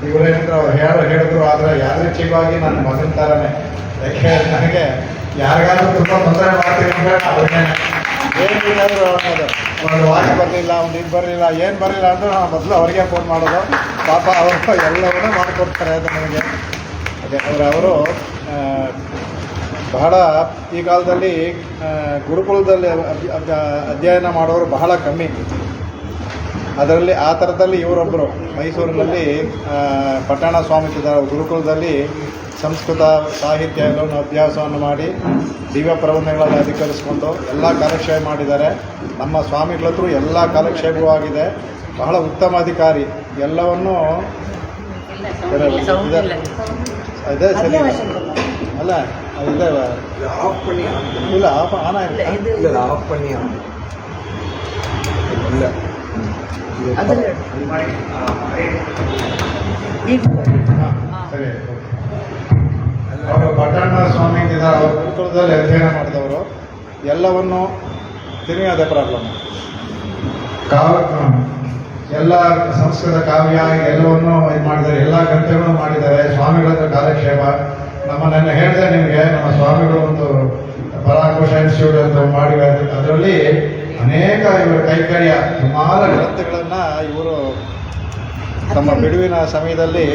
ಇವರೇನಂದ್ರೆ ಅವ್ರು ಹೇಳಿದ್ರು, ಆದರೆ ಯಾದೃಚ್ಛಿಕವಾಗಿ ನನ್ನ ಮಗನ ಥರನೇ. ಯಾಕೆ ನನಗೆ ಯಾರಿಗಾದ್ರೂ ತುಂಬ ತೊಂದರೆ ಮಾಡ್ತೀನಿ ಅಂದರೆ ಅವ್ರಿಗೆ ಏನಿಲ್ಲಾದರೂ ಅನ್ನೋದು, ಒಂದು ವಾಚ್ ಬರಲಿಲ್ಲ, ಒಂದು ಇದು ಬರಲಿಲ್ಲ, ಏನು ಬರಲಿಲ್ಲ ಅಂದರೂ ನಾನು ಮೊದಲು ಅವ್ರಿಗೆ ಫೋನ್ ಮಾಡೋದು. ಪಾಪ ಅವರು ಎಲ್ಲವನ್ನೂ ಮಾಡಿಕೊಡ್ತಾರೆ. ಅದು ನನಗೆ ಅದೇ ಅವರು ಬಹಳ ಈ ಕಾಲದಲ್ಲಿ ಗುರುಕುಲದಲ್ಲಿ ಅಧ್ಯಯನ ಮಾಡೋರು ಬಹಳ ಕಮ್ಮಿ. ಅದರಲ್ಲಿ ಆ ಥರದಲ್ಲಿ ಇವರೊಬ್ಬರು ಮೈಸೂರಿನಲ್ಲಿ ಪಟ್ಟಣ ಸ್ವಾಮಿ ಗುರುಕುಲದಲ್ಲಿ ಸಂಸ್ಕೃತ ಸಾಹಿತ್ಯಗಳನ್ನು ಅಭ್ಯಾಸವನ್ನು ಮಾಡಿ ದಿವ್ಯ ಪ್ರಬಂಧಗಳನ್ನು ಅಧಿಕರಿಸಿಕೊಂಡು ಎಲ್ಲ ಕಾಲಕ್ಷೇಪ ಮಾಡಿದ್ದಾರೆ. ನಮ್ಮ ಸ್ವಾಮಿಗಳತ್ರ ಎಲ್ಲ ಕಾಲಕ್ಷೇಪವೂ ಆಗಿದೆ. ಬಹಳ ಉತ್ತಮ ಅಧಿಕಾರಿ. ಎಲ್ಲವನ್ನೂ ಅದೇ ಸರಿ ಅಲ್ಲ ಇದೆ ಇಲ್ಲ ಆನ ಇಲ್ಲ ಸರಿ. ಅವರು ಪಟ್ಟಣ ಸ್ವಾಮಿ ಇದ್ದಾರೆ, ಅವರು ಗುರುಕುಲದಲ್ಲಿ ಅಧ್ಯಯನ ಮಾಡಿದವರು. ಎಲ್ಲವನ್ನು ತಿರುಗಿ ಅದೇ ಪ್ರಾಬ್ಲಮ್. ಎಲ್ಲ ಸಂಸ್ಕೃತ ಕಾವ್ಯ ಎಲ್ಲವನ್ನೂ ಇದು ಮಾಡಿದ್ದಾರೆ, ಎಲ್ಲ ಗ್ರಂಥಗಳನ್ನು ಮಾಡಿದ್ದಾರೆ. ಸ್ವಾಮಿಗಳ ಹತ್ರ ಕಾಲಕ್ಷೇಪ. ನನ್ನ ಹೇಳಿದೆ ನಿಮಗೆ, ನಮ್ಮ ಸ್ವಾಮಿಗಳು ಒಂದು ಪರಾಕೋಶ ಇನ್ಸ್ಟಿಟ್ಯೂಟ್ ಅಂತ ಮಾಡಿ ಅದರಲ್ಲಿ ಅನೇಕ ಇವರ ಕೈಕರ್ಯ ಸುಮಾರು ಗ್ರಂಥಗಳನ್ನು ಇವರು ತಮ್ಮ ಬಿಡುವಿನ ಸಮಯದಲ್ಲಿ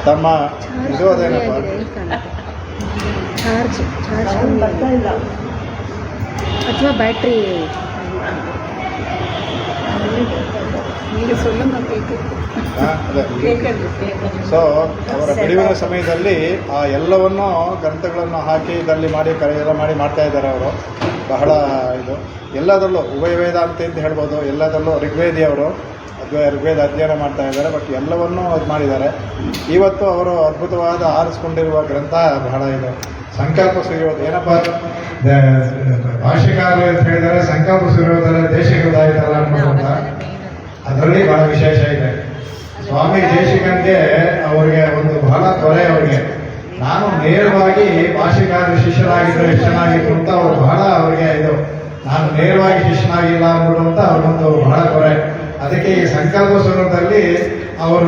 ತಮ್ಮ ಇದು ಅದೇನಪ್ಪ ಅಥವಾ ಬ್ಯಾಟ್ರಿ ಸೊ ಅವರ ಬಿಡುವಿನ ಸಮಯದಲ್ಲಿ ಆ ಎಲ್ಲವನ್ನೂ ಗ್ರಂಥಗಳನ್ನು ಹಾಕಿ ಇದರಲ್ಲಿ ಮಾಡಿ ಎಲ್ಲ ಮಾಡಿ ಮಾಡ್ತಾ ಇದ್ದಾರೆ ಅವರು. ಬಹಳ ಇದು ಎಲ್ಲದರಲ್ಲೂ ಉಭಯ ವೇದಾಂತ ಅಂತ ಹೇಳ್ಬೋದು. ಎಲ್ಲದರಲ್ಲೂ ಋಗ್ವೇದಿ ಅವರು ಋಗ್ವೇದ ಅಧ್ಯಯನ ಮಾಡ್ತಾ ಇದ್ದಾರೆ. ಬಟ್ ಎಲ್ಲವನ್ನೂ ಅದು ಮಾಡಿದ್ದಾರೆ. ಇವತ್ತು ಅವರು ಅದ್ಭುತವಾದ ಆರಿಸ್ಕೊಂಡಿರುವ ಗ್ರಂಥ ಬಹಳ ಇದು ಸಂಕಲ್ಪ ಸೂರ್ಯೋದಯ. ಏನಪ್ಪ ಭಾಷೆಕಾರರು ಅಂತ ಹೇಳಿದರೆ ಸಂಕಲ್ಪ ಸೂರ್ಯೋದಯ ದೇಶಿಕದಾಯಿತಲ್ಲ ಅನ್ನೋದಂತ ಅದರಲ್ಲಿ ಬಹಳ ವಿಶೇಷ ಇದೆ. ಸ್ವಾಮಿ ದೇಶಿಕನ್ಗೆ ಅವರಿಗೆ ಒಂದು ಬಹಳ ತೊರೆ. ಅವರಿಗೆ ನಾನು ನೇರವಾಗಿ ಭಾಷೆಕಾರ ಶಿಷ್ಯನಾಗಿದ್ದರೆ ಎಷ್ಟು ಚೆನ್ನಾಗಿತ್ತು ಅಂತ ಅವರು ಬಹಳ ಅವರಿಗೆ ಇದು, ನಾನು ನೇರವಾಗಿ ಶಿಷ್ಯನಾಗಿಲ್ಲ ಅಂದ್ಬಿಡುವಂತ ಅವ್ರಿಗೊಂದು ಬಹಳ ತೊರೆ. ಅದಕ್ಕೆ ಈ ಸಂಕಲ್ಪ ಸ್ವರೂಪದಲ್ಲಿ ಅವರು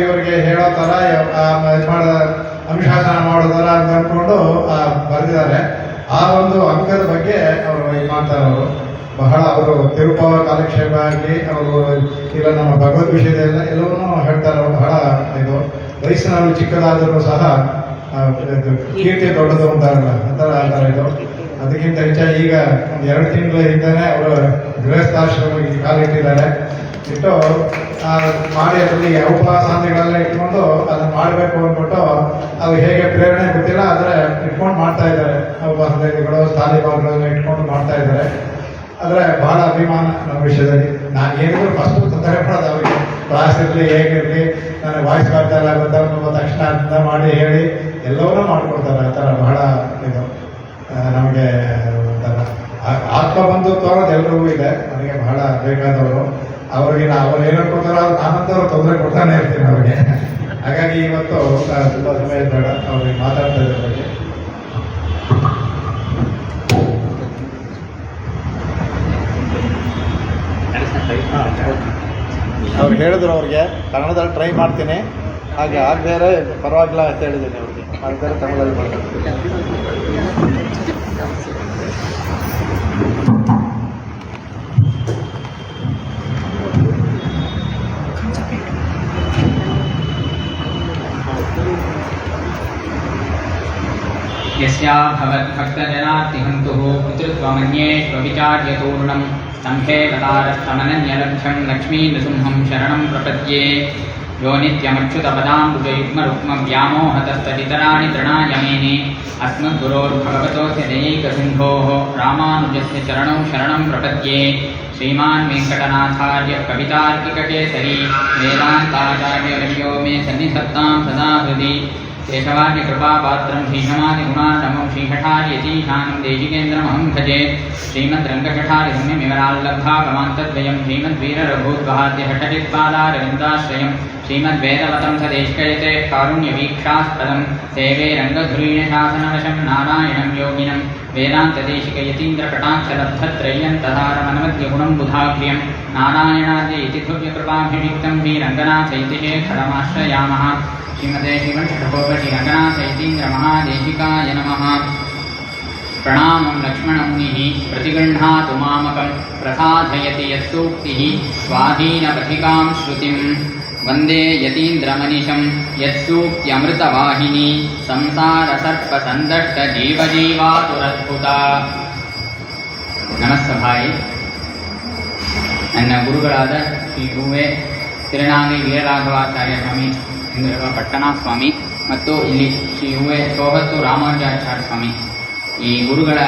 ಇವರಿಗೆ ಹೇಳೋ ಥರ ಅನುಶಾಸನ ಮಾಡೋ ಥರ ಅಂತ ಅಂದ್ಕೊಂಡು ಬರೆದಿದ್ದಾರೆ. ಆ ಒಂದು ಅಂಕದ ಬಗ್ಗೆ ಅವರು ಇದು ಮಾಡ್ತಾರೆ. ಅವರು ಬಹಳ ಅವರು ತಿರುಪವ ಕಾಲಕ್ಷೇಪ ಆಗಲಿ, ಅವರು ಇಲ್ಲ ನಮ್ಮ ಭಗವದ್ ವಿಷಯದೆಲ್ಲ ಎಲ್ಲವನ್ನೂ ಹೇಳ್ತಾರೆ. ಅವರು ಬಹಳ ಇದು ವಯಸ್ಸಿನವರು ಚಿಕ್ಕದಾದರೂ ಸಹ ಕೀರ್ತಿ ದೊಡ್ಡದು ಅಂತಾರಲ್ಲ ಅಂತಾರ ಇದು. ಅದಕ್ಕಿಂತ ಹೆಚ್ಚಾಗಿ ಈಗ ಒಂದು 2 ತಿಂಗಳ ಹಿಂದೆನೇ ಅವರು ಗೃಹಸ್ಥಾಶ್ರಮಕ್ಕೆ ಕಾಲಿಟ್ಟಿದ್ದಾರೆ. ಇಟ್ಟು ಮಾಡಿ ಅದರಲ್ಲಿ ಉಪಸಾಂತಿಗಳೆಲ್ಲ ಇಟ್ಕೊಂಡು ಅದನ್ನು ಮಾಡಬೇಕು ಅಂದ್ಬಿಟ್ಟು ಅದು ಹೇಗೆ ಪ್ರೇರಣೆ ಗೊತ್ತಿಲ್ಲ, ಆದರೆ ಇಟ್ಕೊಂಡು ಮಾಡ್ತಾ ಇದ್ದಾರೆ. ಉಪಸಾಂತಿಗಳು ತಾಲಿಬಾನ್ಗಳನ್ನ ಇಟ್ಕೊಂಡು ಮಾಡ್ತಾ ಇದ್ದಾರೆ. ಆದರೆ ಬಹಳ ಅಭಿಮಾನ ನಮ್ಮ ವಿಷಯದಲ್ಲಿ. ನಾನು ಏನಿದ್ರು ಫಸ್ಟ್ ತೊಂದರೆ ಮಾಡೋದು ಅವರಿಗೆ. ಕ್ಲಾಸ್ ಇರಲಿ ಹೇಗಿರಲಿ, ನನಗೆ ವಾಯ್ಸ್ ಬರ್ತಾ ಇಲ್ಲ ಗೊತ್ತಾಗ ತಕ್ಷಣ ಅದನ್ನ ಮಾಡಿ ಹೇಳಿ ಎಲ್ಲವನ್ನೂ ಮಾಡಿಕೊಡ್ತಾರೆ. ಆ ಥರ ಬಹಳ ಇದು ನಮಗೆ ಒಂಥರ ಆತ್ಮಬಂಧುತ್ವ ಅನ್ನೋದು ಎಲ್ರಿಗೂ ಇದೆ. ನನಗೆ ಬಹಳ ಬೇಕಾದವರು. ಅವ್ರಿಗೆ ಅವ್ರು ಏನು ಕೊಡ್ತಾರೋ ನಾನಂತವ್ರು ತೊಂದರೆ ಕೊಡ್ತಾನೆ ಇರ್ತೀನಿ ಅವ್ರಿಗೆ. ಹಾಗಾಗಿ ಇವತ್ತು ತುಂಬ ಸಮಯ ಬೇಡ ಅವ್ರಿಗೆ ಮಾತಾಡ್ತಾ ಇದ್ರ ಬಗ್ಗೆ. ಅವ್ರು ಹೇಳಿದ್ರು ಅವ್ರಿಗೆ ಕನ್ನಡದಲ್ಲಿ ಟ್ರೈ ಮಾಡ್ತೀನಿ, ಹಾಗೆ ಆಗಬೇರೆ ಪರವಾಗಿಲ್ಲ ಅಂತ ಹೇಳಿದ್ದೀನಿ ಅವ್ರಿಗೆ. ಆಗಬೇರೆ ಕನ್ನಡದಲ್ಲಿ ಮಾಡ್ತೀನಿ. यस्या भवद्भक्तजनार्तिहन्तुः पितृत्वमन्येष्वविचार्यतूर्णं सम्भेदतारस्तमनन्यलभ्यं लक्ष्मीनृसिंहं शरणं प्रपद्ये। यो नित्यमच्युतपदाम्बुजयुग्मरुक्मव्यामोहतस्तदितराणि तृणाय मेने अस्मद्गुरोर्भगवतोऽस्य दयैकसिन्धोः रामानुजस्य चरणौ शरणं प्रपद्ये। श्रीमान् वेङ्कटनाथार्य कवितार्किककेसरी वेदान्ताचार्यवर्यो मे सन्निधत्तां सदा हृदि। केशवार्य कृपापात्रं श्रीशमादिगुणातमं श्रीहठार्यतीशानं देशिकेन्द्रमहं भजे। श्रीमद्रङ्गशठारिपुण्यमिवराल्लब्धागमान्तद्वयं श्रीमद्वीररघूद्वहाद्यहठचित्पादारविन्दाश्रयं श्रीमद्वेदवतं सदेष्कयते कारुण्यवीक्षास्पदं सेवे रङ्गधुरीणशासनवशं नारायणं योगिनं वेदान्तदेशिकयतीन्द्रकटाक्षलब्धत्रय्यन्तधारमनमद्यगुणं बुधाभ्यं नारायणाद्य इति भव्यकृपाभिषिक्तं श्रीरङ्गनाथैतिहेश्वरमाश्रयामः श्रीमते श्रीवंशठकोपश्रीरङ्गनाथैतीन्द्रमहादेशिकाय नमः। प्रणामं लक्ष्मणमुनिः प्रतिगृह्णातु मामकं प्रसादयति यत्सूक्तिः स्वाधीनपथिकां श्रुतिं वन्दे यतीन्द्रमनिशं यत्सूक्त्यमृतवाहिनी ಸಂಸಾರಸರ್ಪಸಂದಷ್ಟಜೀವಜೀವಾತುರದ್ಭುತ. ನಮಸ್ಸಭಾಯಿ, ನನ್ನ ಗುರುಗಳಾದ ಶ್ರೀ ಹೂವೆ ತಿರುನಾಗಿ ವೀರರಾಘವಾಚಾರ್ಯ ಸ್ವಾಮಿ ಎಂದಿರುವ ಪಟ್ಟಣ ಸ್ವಾಮಿ ಮತ್ತು ಇಲ್ಲಿ ಶ್ರೀ ಹೂವೆ ಸೋಹತ್ತು ರಾಮಾನುಜಾಚಾರ್ಯ ಸ್ವಾಮಿ, ಈ ಗುರುಗಳ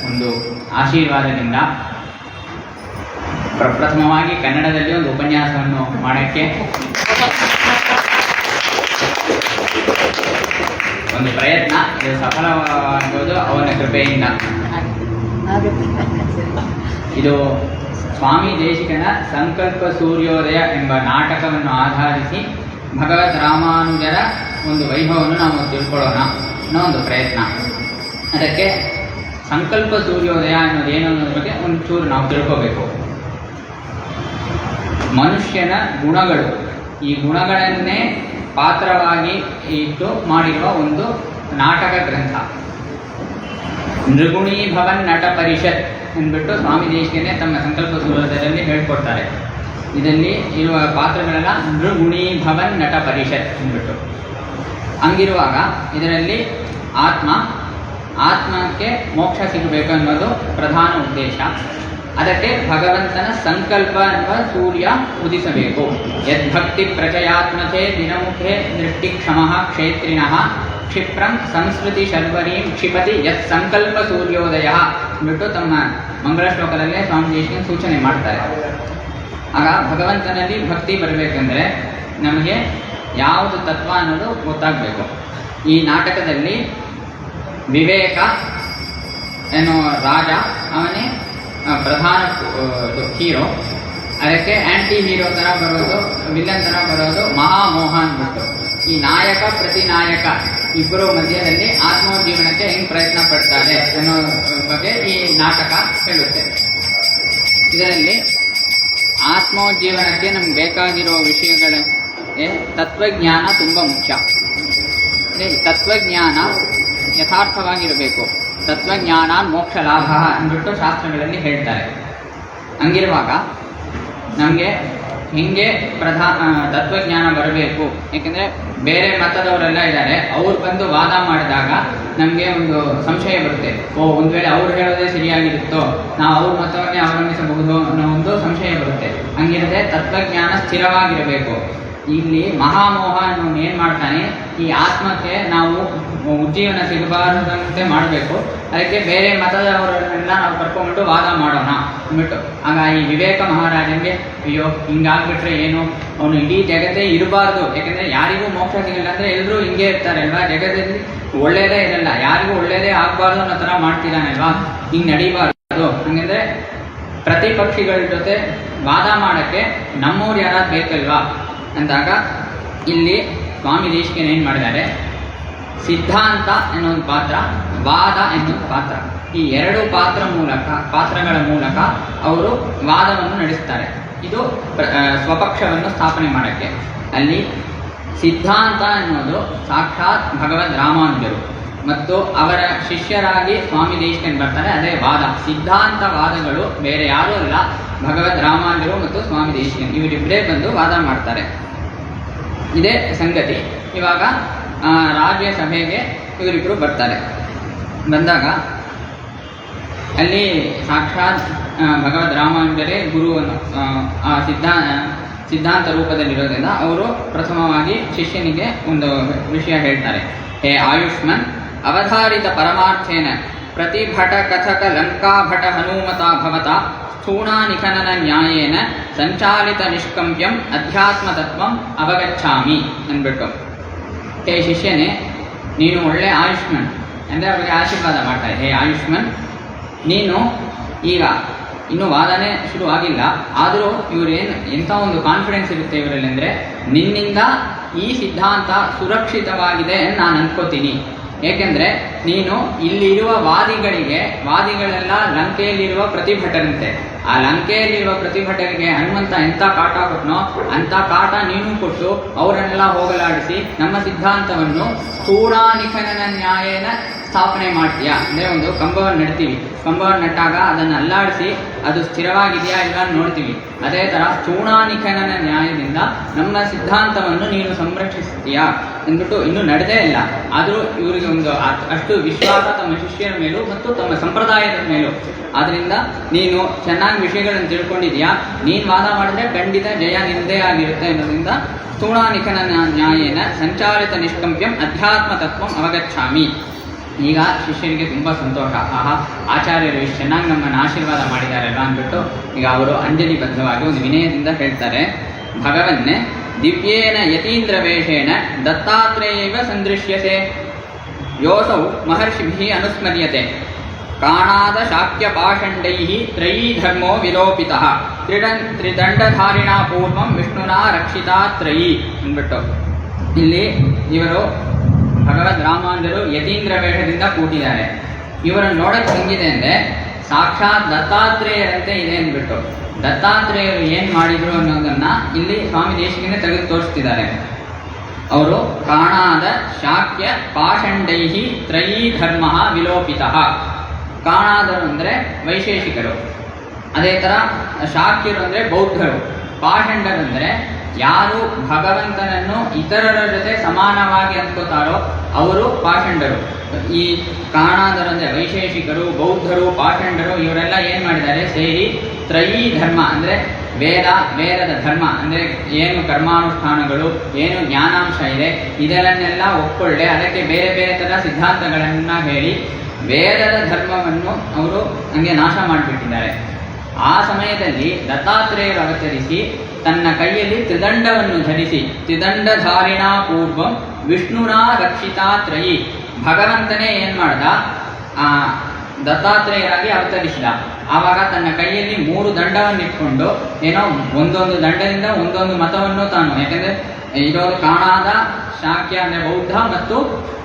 ಒಂದು ಆಶೀರ್ವಾದದಿಂದ ಪ್ರಪ್ರಥಮವಾಗಿ ಕನ್ನಡದಲ್ಲಿ ಒಂದು ಉಪನ್ಯಾಸವನ್ನು ಮಾಡೋಕ್ಕೆ ಒಂದು ಪ್ರಯತ್ನ, ಇದು ಸಫಲವಾಗುವುದು ಅವನ ಕೃಪೆಯಿಂದ. ಇದು ಸ್ವಾಮಿ ದೇಶಿಕನ ಸಂಕಲ್ಪ ಸೂರ್ಯೋದಯ ಎಂಬ ನಾಟಕವನ್ನು ಆಧರಿಸಿ ಭಗವದ್ ರಾಮಾನುಜರ ಒಂದು ವೈಭವವನ್ನು ನಾವು ತಿಳ್ಕೊಳ್ಳೋಣ ಅನ್ನೋ ಒಂದು ಪ್ರಯತ್ನ. ಅದಕ್ಕೆ ಸಂಕಲ್ಪ ಸೂರ್ಯೋದಯ ಅನ್ನೋದೇನು ಅನ್ನೋದ್ರ ಬಗ್ಗೆ ಒಂಚೂರು ನಾವು ತಿಳ್ಕೋಬೇಕು. ಮನುಷ್ಯನ ಗುಣಗಳು, ಈ ಗುಣಗಳನ್ನೇ ಪಾತ್ರವಾಗಿ ಇಟ್ಟು ಮಾಡಿರುವ ಒಂದು ನಾಟಕ ಗ್ರಂಥ. ನೃಗುಣೀಭವನ್ ನಟ ಪರಿಷತ್ ಅಂದ್ಬಿಟ್ಟು ಸ್ವಾಮಿ ದೇಶಿಕನೇ ತಮ್ಮ ಸಂಕಲ್ಪ ಸೂರ್ಯೋದಯದಲ್ಲಿ ಹೇಳ್ಕೊಡ್ತಾರೆ. ಇದರಲ್ಲಿ ಇರುವ ಪಾತ್ರಗಳೆಲ್ಲ ನೃಗುಣೀಭವನ್ ನಟ ಪರಿಷತ್ ಅಂದ್ಬಿಟ್ಟು. ಹಂಗಿರುವಾಗ ಇದರಲ್ಲಿ ಆತ್ಮಕ್ಕೆ ಮೋಕ್ಷ ಸಿಗಬೇಕು ಅನ್ನೋದು ಪ್ರಧಾನ ಉದ್ದೇಶ. ಅದಕ್ಕೆ ಭಗವಂತನ ಸಂಕಲ್ಪ ಎಂಬ ಸೂರ್ಯ ಉದಿಸಬೇಕು. ಯದ್ಭಕ್ತಿ ಪ್ರಚಯಾತ್ಮತೆ ದಿನಮುಖೆ ದೃಷ್ಟಿಕ್ಷಮಃ ಕ್ಷೇತ್ರಿಣಃ ಕ್ಷಿಪ್ರಂ ಸಂಸ್ಕೃತಿ ಶರ್ವರೀಂ ಕ್ಷಿಪತಿ ಯತ್ ಸಂಕಲ್ಪ ಸೂರ್ಯೋದಯ ಅಂದ್ಬಿಟ್ಟು ತಮ್ಮ ಮಂಗಳ ಶ್ಲೋಕದಲ್ಲೇ ಸ್ವಾಮಿ ದೇಶಿಕನ್ ಸೂಚನೆ ಮಾಡ್ತಾರೆ. ಆಗ ಭಗವಂತನಲ್ಲಿ ಭಕ್ತಿ ಬರಬೇಕೆಂದರೆ ನಮಗೆ ಯಾವುದು ತತ್ವ ಅನ್ನೋದು ಗೊತ್ತಾಗಬೇಕು. ಈ ನಾಟಕದಲ್ಲಿ ವಿವೇಕ ಎನ್ನುವ ರಾಜ, ಅವನೇ ಪ್ರಧಾನ ಹೀರೋ. ಅದಕ್ಕೆ ಆ್ಯಂಟಿ ಹೀರೋ ಥರ ಬರೋದು, ವಿಲನ್ ಥರ ಬರೋದು ಮಹಾಮೋಹ ಅಂದ್ಬಿಟ್ಟು. ಈ ನಾಯಕ ಪ್ರತಿನಾಯಕ ಇಬ್ಬರು ಮಧ್ಯದಲ್ಲಿ ಆತ್ಮೋಜ್ಜೀವನಕ್ಕೆ ಹೆಂಗೆ ಪ್ರಯತ್ನ ಪಡ್ತಾರೆ ಅನ್ನೋ ಬಗ್ಗೆ ಈ ನಾಟಕ ಹೇಳುತ್ತೆ. ಇದರಲ್ಲಿ ಆತ್ಮೋಜ್ಜೀವನಕ್ಕೆ ನಮ್ಗೆ ಬೇಕಾಗಿರೋ ವಿಷಯಗಳಿಗೆ ತತ್ವಜ್ಞಾನ ತುಂಬ ಮುಖ್ಯ. ತತ್ವಜ್ಞಾನ ಯಥಾರ್ಥವಾಗಿರಬೇಕು. ತತ್ವಜ್ಞಾನ ಮೋಕ್ಷ ಲಾಭ ಅಂದ್ಬಿಟ್ಟು ಶಾಸ್ತ್ರಗಳಲ್ಲಿ ಹೇಳ್ತಾರೆ. ಹಂಗಿರುವಾಗ ನಮಗೆ ಹಿಂಗೆ ತತ್ವಜ್ಞಾನ ಬರಬೇಕು. ಏಕೆಂದರೆ ಬೇರೆ ಮತದವರೆಲ್ಲ ಇದ್ದಾರೆ, ಅವ್ರು ಬಂದು ವಾದ ಮಾಡಿದಾಗ ನಮಗೆ ಒಂದು ಸಂಶಯ ಬರುತ್ತೆ. ಒಂದು ವೇಳೆ ಅವ್ರು ಹೇಳೋದೇ ಸರಿಯಾಗಿರುತ್ತೋ, ನಾವು ಅವ್ರ ಮತವನ್ನೇ ಅವಲಂಬಿಸಬಹುದು ಅನ್ನೋ ಒಂದು ಸಂಶಯ ಬರುತ್ತೆ. ಹಂಗಿರದೆ ತತ್ವಜ್ಞಾನ ಸ್ಥಿರವಾಗಿರಬೇಕು. ಇಲ್ಲಿ ಮಹಾಮೋಹ ಅನ್ನೋನು ಏನು ಮಾಡ್ತಾನೆ, ಈ ಆತ್ಮಕ್ಕೆ ನಾವು ಉಜ್ಜೀವನ ಸಿಗಬಾರದಂತೆ ಮಾಡಬೇಕು. ಅದಕ್ಕೆ ಬೇರೆ ಮತದವರನ್ನೆಲ್ಲ ನಾವು ಕರ್ಕೊಂಡ್ಬಿಟ್ಟು ವಾದ ಮಾಡೋಣ ಅಂದ್ಬಿಟ್ಟು. ಆಗ ಈ ವಿವೇಕ ಮಹಾರಾಜನಿಗೆ ಅಯ್ಯೋ ಹಿಂಗಾಗ್ಬಿಟ್ರೆ ಏನು, ಅವನು ಇಡೀ ಜಗತ್ತೇ ಇರಬಾರ್ದು. ಯಾಕೆಂದರೆ ಯಾರಿಗೂ ಮೋಕ್ಷ ಸಿಗಲ್ಲ ಅಂದರೆ ಎಲ್ಲರೂ ಹಿಂಗೆ ಇರ್ತಾರೆ ಅಲ್ವಾ, ಜಗತ್ತಲ್ಲಿ ಒಳ್ಳೇದೇ ಇರಲ್ಲ, ಯಾರಿಗೂ ಒಳ್ಳೇದೇ ಆಗಬಾರ್ದು ಅನ್ನೋ ಥರ ಮಾಡ್ತಿದ್ದಾನಲ್ವಾ, ಹಿಂಗೆ ನಡಿಬಾರ್ದು. ಹಂಗಂದರೆ ಪ್ರತಿಪಕ್ಷಿಗಳ ಜೊತೆ ವಾದ ಮಾಡೋಕ್ಕೆ ನಮ್ಮವ್ರು ಯಾರಾದ್ರು ಬೇಕಲ್ವಾ ಅಂದಾಗ ಇಲ್ಲಿ ಸ್ವಾಮಿ ದೇಶಿಕನ್ ಏನು ಮಾಡಿದ್ದಾರೆ, ಸಿದ್ಧಾಂತ ಎನ್ನುವಂಥ ಪಾತ್ರ, ವಾದ ಎನ್ನುವಂಥ ಪಾತ್ರ, ಈ ಎರಡು ಪಾತ್ರಗಳ ಮೂಲಕ ಅವರು ವಾದವನ್ನು ನಡೆಸ್ತಾರೆ. ಇದು ಸ್ವಪಕ್ಷವನ್ನು ಸ್ಥಾಪನೆ ಮಾಡೋಕ್ಕೆ. ಅಲ್ಲಿ ಸಿದ್ಧಾಂತ ಎನ್ನುವುದು ಸಾಕ್ಷಾತ್ ಭಗವದ್ ರಾಮಾನುಜರು ಮತ್ತು ಅವರ ಶಿಷ್ಯರಾಗಿ ಸ್ವಾಮಿ ದೇಶಿಕನ್ ಬರ್ತಾರೆ, ಅದೇ ವಾದ. ಸಿದ್ಧಾಂತ ವಾದಗಳು ಬೇರೆ ಯಾರೂ ಅಲ್ಲ, ಭಗವದ್ ರಾಮಾನುಜರು ಮತ್ತು ಸ್ವಾಮಿ ದೇಶಿಕನ್ ಇವರಿಬ್ಬರೇ ಬಂದು ವಾದ ಮಾಡ್ತಾರೆ. ಇದೇ ಸಂಗತಿ. ಇವಾಗ ರಾಜ್ಯ ಸಭೆಗೆ ಇವರಿಬ್ಬರು ಬರ್ತಾರೆ. ಬಂದಾಗ ಅಲ್ಲಿ ಸಾಕ್ಷಾತ್ ಭಗವದ್ ರಾಮಾನುಜರೇ ಗುರುವನ್ನು ಸಿದ್ಧಾಂತ ರೂಪದಲ್ಲಿರೋದ್ರಿಂದ ಅವರು ಪ್ರಥಮವಾಗಿ ಶಿಷ್ಯನಿಗೆ ಒಂದು ವಿಷಯ ಹೇಳ್ತಾರೆ. ಹೇ ಆಯುಷ್ಮನ್, ಅವಧಾರಿತ ಪರಮಾರ್ಥೇನ ಪ್ರತಿಭಟ ಕಥಕ ಲಂಕಾಭಟ ಹನುಮತ ಭವತ ಸ್ಥೂಣಾನಿಖನನ ನ್ಯಾಯೇನ ಸಂಚಾಲಿತ ನಿಷ್ಕಂಪ್ಯಂ ಅಧ್ಯಾತ್ಮತತ್ವಂ ಅವಗಚ್ಛಾಮಿ ಅಂದ್ಬಿಟ್ಟು. ಹೇ ಶಿಷ್ಯನೇ, ನೀನು ಒಳ್ಳೆ ಆಯುಷ್ಮನ್ ಅಂದರೆ ಅವರಿಗೆ ಆಶೀರ್ವಾದ ಮಾಡ್ತಾರೆ. ಹೇ ಆಯುಷ್ಮನ್, ನೀನು ಈಗ ಇನ್ನೂ ವಾದನೆ ಶುರು ಆಗಿಲ್ಲ. ಆದರೂ ಇವರೇನು ಎಂಥ ಒಂದು ಕಾನ್ಫಿಡೆನ್ಸ್ ಇರುತ್ತೆ ಇವರಲ್ಲಿ ಅಂದರೆ, ನಿನ್ನಿಂದ ಈ ಸಿದ್ಧಾಂತ ಸುರಕ್ಷಿತವಾಗಿದೆ ಅಂತ ನಾನು ಅಂದ್ಕೋತೀನಿ. ಏಕೆಂದರೆ ನೀನು ಇಲ್ಲಿರುವ ವಾದಿಗಳೆಲ್ಲ ಲಂಕೆಯಲ್ಲಿರುವ ಪ್ರತಿಭಟರಂತೆ. ಆ ಲಂಕೆಯಲ್ಲಿರುವ ಪ್ರತಿಭಟರಿಗೆ ಹನುಮಂತ ಎಂಥ ಕಾಟ ಕೊಟ್ಟನೋ ಅಂಥ ಕಾಟ ನೀನು ಕೊಟ್ಟು ಅವರನ್ನೆಲ್ಲ ಹೋಗಲಾಡಿಸಿ ನಮ್ಮ ಸಿದ್ಧಾಂತವನ್ನು ಸ್ಥೂಣಾನಿಖನನ ನ್ಯಾಯನ ಸ್ಥಾಪನೆ ಮಾಡ್ತೀಯಾ. ಅಂದರೆ ಒಂದು ಕಂಬವನ್ನು ನೆಡ್ತೀವಿ, ಕಂಬವನ್ನು ನೆಟ್ಟಾಗ ಅದನ್ನು ಅಲ್ಲಾಡಿಸಿ ಅದು ಸ್ಥಿರವಾಗಿದೆಯಾ ಇಲ್ಲ ನೋಡ್ತೀವಿ. ಅದೇ ಥರ ಸ್ಥೂಣಾನಿಖನನ ನ್ಯಾಯದಿಂದ ನಮ್ಮ ಸಿದ್ಧಾಂತವನ್ನು ನೀನು ಸಂರಕ್ಷಿಸ್ತೀಯಾ ಅಂದ್ಬಿಟ್ಟು ಇನ್ನೂ ನಡೆದೇ ಇಲ್ಲ. ಆದರೂ ಇವರಿಗೆ ಒಂದು ಅಷ್ಟು ವಿಶ್ವಾಸ ತಮ್ಮ ಶಿಷ್ಯರ ಮೇಲೂ ಮತ್ತು ತಮ್ಮ ಸಂಪ್ರದಾಯದ ಮೇಲೂ. ಆದ್ದರಿಂದ ನೀನು ಚೆನ್ನಾಗಿ ವಿಷಯಗಳನ್ನು ತಿಳ್ಕೊಂಡಿದ್ಯಾ, ನೀನು ವಾದ ಮಾಡಿದ್ರೆ ಖಂಡಿತ ಜಯ ನಿಂದೇ ಆಗಿರುತ್ತೆ ಅನ್ನೋದ್ರಿಂದ ಸ್ಥೂಣಾನಿಖನನ ನ್ಯಾಯೇನ ಸಂಚಾಲಿತ ನಿಷ್ಕಂಪ್ಯಂ ಅಧ್ಯಾತ್ಮ ತತ್ವಂ ಅವಗಚ್ಛಾಮಿ. ಈಗ ಶಿಷ್ಯರಿಗೆ ತುಂಬ ಸಂತೋಷ. ಆಚಾರ್ಯರು ಇಷ್ಟು ಚೆನ್ನಾಗಿ ನಮ್ಮನ್ನು ಆಶೀರ್ವಾದ ಮಾಡಿದಾರಲ್ಲ ಅಂದ್ಬಿಟ್ಟು ಈಗ ಅವರು ಅಂಜಲಿಬದ್ಧವಾಗಿ ಒಂದು ವಿನಯದಿಂದ ಹೇಳ್ತಾರೆ, ಭಗವನ್ನೇ ದಿವ್ಯೇನ ಯತೀಂದ್ರ ವೇಷೇಣ ದತ್ತಾತ್ರೇಯೈವ ಸಂದೃಶ್ಯತೆ ಯೋಸೌ ಮಹರ್ಷಿಭಿಃ ಅನುಸ್ಮರ್ಯತೆ ಕಾಣಾದ ಶಾಕ್ಯ ಪಾಷಂಡೈಃ ತ್ರಯೀ ಧರ್ಮೋ ವಿಲೋಪಿತಃ ತ್ರಿದಂಡಧಾರಿಣಾ ಪೂರ್ವಂ ವಿಷ್ಣುನಾ ರಕ್ಷಿತಾ ತ್ರಯೀ ಅಂದ್ಬಿಟ್ಟು ಇಲ್ಲಿ ಇವರು ಭಗವದ್ ರಾಮಾನುಜರು ಯತೀಂದ್ರ ವೇಷದಿಂದ ಕೂತಿದ್ದಾರೆ. ಇವರನ್ನು ನೋಡಕ್ಕೆ ಹೆಂಗಿದೆ ಅಂದರೆ ಸಾಕ್ಷಾತ್ ದತ್ತಾತ್ರೇಯರಂತೆ ಇದೆ ಅಂದ್ಬಿಟ್ಟು. ದತ್ತಾತ್ರೇಯರು ಏನು ಮಾಡಿದ್ರು ಅನ್ನೋದನ್ನು ಇಲ್ಲಿ ಸ್ವಾಮಿ ದೇಶಿಕನೇ ತೆಗೆದು ತೋರಿಸ್ತಿದ್ದಾರೆ. ಅವರು ಕಾಣಾದ ಶಾಕ್ಯ ಪಾಷಂಡೈಹಿ ತ್ರಯೀ ಧರ್ಮ ವಿಲೋಪಿತಃ. ಕಾಣಾದರು ಅಂದರೆ ವೈಶೇಷಿಕರು, ಅದೇ ಥರ ಶಾಕ್ಯರು ಅಂದರೆ ಬೌದ್ಧರು, ಪಾಷಂಡರು ಅಂದರೆ ಯಾರು ಭಗವಂತನನ್ನು ಇತರರ ಜೊತೆ ಸಮಾನವಾಗಿ ಅಂದ್ಕೋತಾರೋ ಅವರು ಪಾಷಂಡರು. ಈ ಕಾಣಾದರು ಅಂದರೆ ವೈಶೇಷಿಕರು, ಬೌದ್ಧರು, ಪಾಷಂಡರು ಇವರೆಲ್ಲ ಏನು ಮಾಡಿದ್ದಾರೆ ಸೇರಿ ತ್ರಯೀ ಧರ್ಮ ಅಂದರೆ ವೇದದ ಧರ್ಮ ಅಂದರೆ ಏನು ಕರ್ಮಾನುಷ್ಠಾನಗಳು, ಏನು ಜ್ಞಾನಾಂಶ ಇದೆ ಇದರನ್ನೆಲ್ಲ ಒಪ್ಕೊಳ್ಳೆ ಅದಕ್ಕೆ ಬೇರೆ ಬೇರೆ ಥರ ಸಿದ್ಧಾಂತಗಳನ್ನು ಹೇಳಿ ವೇದದ ಧರ್ಮವನ್ನು ಅವರು ಹಂಗೆ ನಾಶ ಮಾಡಿಬಿಟ್ಟಿದ್ದಾರೆ. ಆ ಸಮಯದಲ್ಲಿ ದತ್ತಾತ್ರೇಯರು ಅವತರಿಸಿ ತನ್ನ ಕೈಯಲ್ಲಿ ತ್ರಿದಂಡವನ್ನು ಧರಿಸಿ ತ್ರಿದಂಡಧಾರಿಣಾ ಪೂರ್ವಂ ವಿಷ್ಣುನಾ ರಕ್ಷಿತಾ ತ್ರಯೀ, ಭಗವಂತನೇ ಏನು ಮಾಡ್ದ ದತ್ತಾತ್ರೇಯರಾಗಿ ಅವತರಿಸಿದ. ಆವಾಗ ತನ್ನ ಕೈಯಲ್ಲಿ 3 ದಂಡವನ್ನಿಟ್ಕೊಂಡು ಏನೋ ಒಂದೊಂದು ದಂಡದಿಂದ ಒಂದೊಂದು ಮತವನ್ನು ತಾನು, ಯಾಕೆಂದರೆ ಇರೋದು ಕಾಣಾದ ಶಾಕ್ಯ ಅಂದರೆ ಬೌದ್ಧ ಮತ್ತು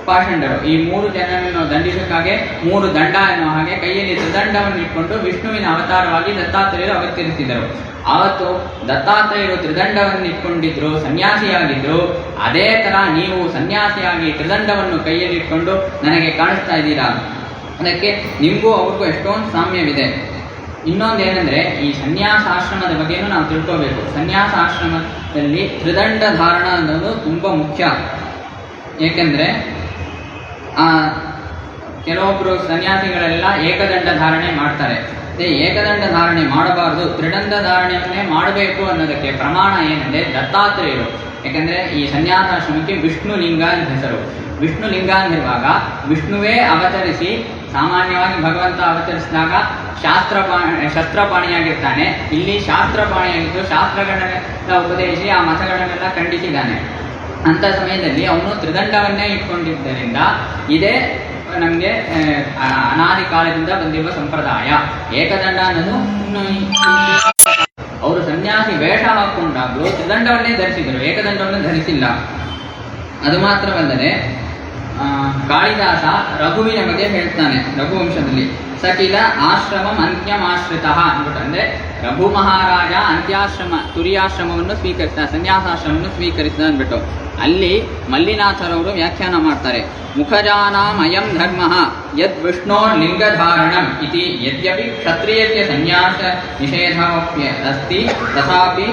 ಪಾಷಂಡರು, ಈ 3 ಜನರನ್ನು ದಂಡಿಸಕ್ಕಾಗೆ 3 ದಂಡ ಎನ್ನುವ ಹಾಗೆ ಕೈಯಲ್ಲಿ ತ್ರಿದಂಡವನ್ನು ಇಟ್ಕೊಂಡು ವಿಷ್ಣುವಿನ ಅವತಾರವಾಗಿ ದತ್ತಾತ್ರೇಯರು ಅವತರಿಸಿದರು. ಆವತ್ತು ದತ್ತಾತ್ರೇಯರು ತ್ರಿದಂಡವನ್ನು ಇಟ್ಕೊಂಡಿದ್ರು, ಸನ್ಯಾಸಿಯಾಗಿದ್ರು. ಅದೇ ಥರ ನೀವು ಸನ್ಯಾಸಿಯಾಗಿ ತ್ರಿದಂಡವನ್ನು ಕೈಯಲ್ಲಿ ಇಟ್ಕೊಂಡು ನನಗೆ ಕಾಣಿಸ್ತಾ ಇದ್ದೀರಾ. ಅದಕ್ಕೆ ನಿಮಗೂ ಅವ್ರಿಗೂ ಎಷ್ಟೊಂದು ಸಾಮ್ಯವಿದೆ. ಇನ್ನೊಂದು ಏನಂದರೆ ಈ ಸನ್ಯಾಸಾಶ್ರಮದ ಬಗ್ಗೆನೂ ನಾವು ತಿಳ್ಕೋಬೇಕು. ಸನ್ಯಾಸಾಶ್ರಮದಲ್ಲಿ ತ್ರಿದಂಡ ಧಾರಣ ಅನ್ನೋದು ತುಂಬ ಮುಖ್ಯ. ಏಕೆಂದರೆ ಕೆಲವೊಬ್ಬರು ಸನ್ಯಾಸಿಗಳೆಲ್ಲ ಏಕದಂಡ ಧಾರಣೆ ಮಾಡ್ತಾರೆ. ಏಕದಂಡ ಧಾರಣೆ ಮಾಡಬಾರ್ದು, ತ್ರಿದಂಡ ಧಾರಣೆಯನ್ನೇ ಮಾಡಬೇಕು ಅನ್ನೋದಕ್ಕೆ ಪ್ರಮಾಣ ಏನಂದರೆ ದತ್ತಾತ್ರೇಯರು. ಯಾಕೆಂದರೆ ಈ ಸನ್ಯಾಸಾಶ್ರಮಕ್ಕೆ ವಿಷ್ಣು ಲಿಂಗ ಅಂತ ಹೆಸರು. ವಿಷ್ಣು ಲಿಂಗ ಅಂದಿರುವಾಗ ವಿಷ್ಣುವೇ ಅವತರಿಸಿ, ಸಾಮಾನ್ಯವಾಗಿ ಭಗವಂತ ಅವತರಿಸಿದಾಗ ಶಸ್ತ್ರಪಾಣಿಯಾಗಿರ್ತಾನೆ. ಇಲ್ಲಿ ಶಾಸ್ತ್ರಪಾಣಿಯಾಗಿದ್ದು ಶಾಸ್ತ್ರಗಳನ್ನೆಲ್ಲ ಉಪದೇಶಿಸಿ ಆ ಮತಗಳನ್ನೆಲ್ಲ ಖಂಡಿಸಿದ್ದಾನೆ. ಅಂಥ ಸಮಯದಲ್ಲಿ ಅವನು ತ್ರಿದಂಡವನ್ನೇ ಇಟ್ಕೊಂಡಿದ್ದರಿಂದ ಇದೇ ನಮಗೆ ಅನಾದಿ ಕಾಲದಿಂದ ಬಂದಿರುವ ಸಂಪ್ರದಾಯ. ಏಕದಂಡ ಅನ್ನೋದು ಅವರು ಸನ್ಯಾಸಿ ವೇಷ ಹಾಕೊಂಡಾಗಲೂ ತ್ರಿದಂಡವನ್ನೇ ಧರಿಸಿದರು, ಏಕದಂಡವನ್ನು ಧರಿಸಿಲ್ಲ. ಅದು ಮಾತ್ರವಲ್ಲದೆ ಕಾಳಿದಾಸ ರಘುವಿನ ಬಗ್ಗೆ ಹೇಳ್ತಾನೆ ರಘುವಂಶದಲ್ಲಿ, ಸಕಿಲ ಆಶ್ರಮಂ ಅಂತ್ಯಮಾಶ್ರಿತಃ ಅಂದ್ಬಿಟ್ಟು. ಅಂದರೆ ರಘು ಮಹಾರಾಜ ಅಂತ್ಯಾಶ್ರಮ ತುರಿಯಾಶ್ರಮವನ್ನು ಸ್ವೀಕರಿಸಿದ, ಸನ್ಯಾಸಾಶ್ರಮವನ್ನು ಸ್ವೀಕರಿಸಿದ ಅಂದ್ಬಿಟ್ಟು. ಅಲ್ಲಿ ಮಲ್ಲಿನಾಥರವರು ವ್ಯಾಖ್ಯಾನ ಮಾಡ್ತಾರೆ, ಮುಖಜಾನಾಂ ಅಯಂ ಧರ್ಮ ಯದ್ ವಿಷ್ಣೋರ್ ಲಿಂಗಧಾರಣಂ ಇತಿ ಯದ್ಯಪಿ ಕ್ಷತ್ರಿಯಸ್ಯ ಸನ್ಯಾಸ ನಿಷೇಧವಪ್ಯ ಅಸ್ತಿ ತಥಾಪಿ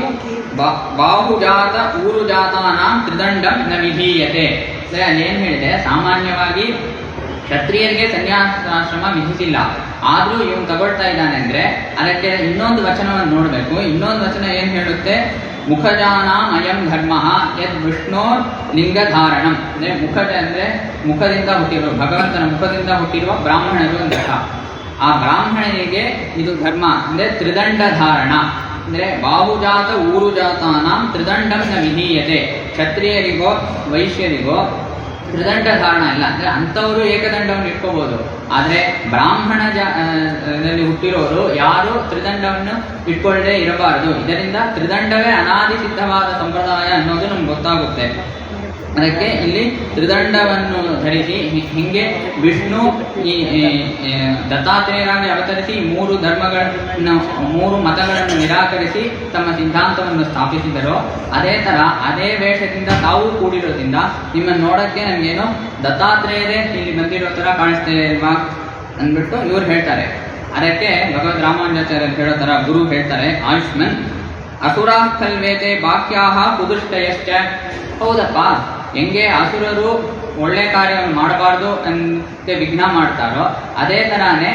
ಬಾಹುಜಾತ ಊರುಜಾತಾನಾಂ ತ್ರಿದಂಡಂ ನ ವಿಧೀಯತೆ. ಅಂದರೆ ಅಲ್ಲೇನು ಹೇಳಿದೆ, ಸಾಮಾನ್ಯವಾಗಿ ಕ್ಷತ್ರಿಯರಿಗೆ ಸನ್ಯಾಸಾಶ್ರಮ ವಿಧಿಸಿಲ್ಲ, ಆದರೂ ಇವನು ತಗೊಳ್ತಾ ಇದ್ದಾನೆ ಅಂದರೆ ಅದಕ್ಕೆ ಇನ್ನೊಂದು ವಚನವನ್ನು ನೋಡಬೇಕು. ಇನ್ನೊಂದು ವಚನ ಏನು ಹೇಳುತ್ತೆ, ಮುಖಜಾನಾಂ ಅಯಂ ಧರ್ಮ ಯದ್ ವಿಷ್ಣೋರ್ ಲಿಂಗಧಾರಣಂ. ಅಂದರೆ ಮುಖಜ ಅಂದರೆ ಮುಖದಿಂದ ಹುಟ್ಟಿರುವ, ಭಗವಂತನ ಮುಖದಿಂದ ಹುಟ್ಟಿರುವ ಬ್ರಾಹ್ಮಣರು ಅಂತ. ಆ ಬ್ರಾಹ್ಮಣರಿಗೆ ಇದು ಧರ್ಮ ಅಂದರೆ ತ್ರಿದಂಡ ಧಾರಣ. ಅಂದರೆ ಬಾಹುಜಾತ ಊರುಜಾತಾನಾಂ ತ್ರಿದಂಡಂ ನ ವಿಧೀಯತೆ. ಕ್ಷತ್ರಿಯರಿಗೋ ವೈಶ್ಯರಿಗೋ ತ್ರಿದಂಡ ಧಾರಣ ಇಲ್ಲ. ಅಂದ್ರೆ ಅಂಥವರು ಏಕದಂಡವನ್ನು ಇಟ್ಕೋಬಹುದು. ಆದರೆ ಬ್ರಾಹ್ಮಣ ದಲ್ಲಿ ಹುಟ್ಟಿರೋರು ಯಾರು ತ್ರಿದಂಡವನ್ನು ಇಟ್ಕೊಳ್ಳದೆ ಇರಬಾರದು. ಇದರಿಂದ ತ್ರಿದಂಡವೇ ಅನಾದಿ ಸಿದ್ಧವಾದ ಸಂಪ್ರದಾಯ ಅನ್ನೋದು ನಮ್ಗೆ ಗೊತ್ತಾಗುತ್ತೆ. ಅದಕ್ಕೆ ಇಲ್ಲಿ ತ್ರಿದಂಡವನ್ನು ಧರಿಸಿ ಹಿಂಗೆ ವಿಷ್ಣು ಈ ದತ್ತಾತ್ರೇಯರಾಗಿ ಅವತರಿಸಿ ಮೂರು ಧರ್ಮಗಳನ್ನು ಮೂರು ಮತಗಳನ್ನು ನಿರಾಕರಿಸಿ ತಮ್ಮ ಸಿದ್ಧಾಂತವನ್ನು ಸ್ಥಾಪಿಸಿದರೋ ಅದೇ ತರ ಅದೇ ವೇಷದಿಂದ ತಾವು ಕೂಡಿರೋದ್ರಿಂದ ನಿಮ್ಮನ್ನು ನೋಡಕ್ಕೆ ನಮಗೇನು ದತ್ತಾತ್ರೇಯರೇ ಇಲ್ಲಿ ಬಂದಿರೋ ತರ ಕಾಣಿಸ್ತೇವೆ ಅಲ್ವಾ ಅಂದ್ಬಿಟ್ಟು ಇವ್ರು ಹೇಳ್ತಾರೆ. ಅದಕ್ಕೆ ಭಗವದ್ ರಾಮಾನುಜಾಚಾರ್ಯ ಹೇಳೋ ತರ ಗುರು ಹೇಳ್ತಾರೆ, ಆಯುಷ್ಮನ್ ಅಸುರಾ ಕಲ್ವೇತೆ ಬಾಕ್ಯಾಹ ಕುದುಷ್ಟಯಶ್ಚ. ಹೌದಪ್ಪ, ಹೆಂಗೆ ಅಸುರರು ಒಳ್ಳೆ ಕಾರ್ಯವನ್ನು ಮಾಡಬಾರ್ದು ಅಂತ ವಿಘ್ನ ಮಾಡ್ತಾರೋ ಅದೇ ತರಾನೇ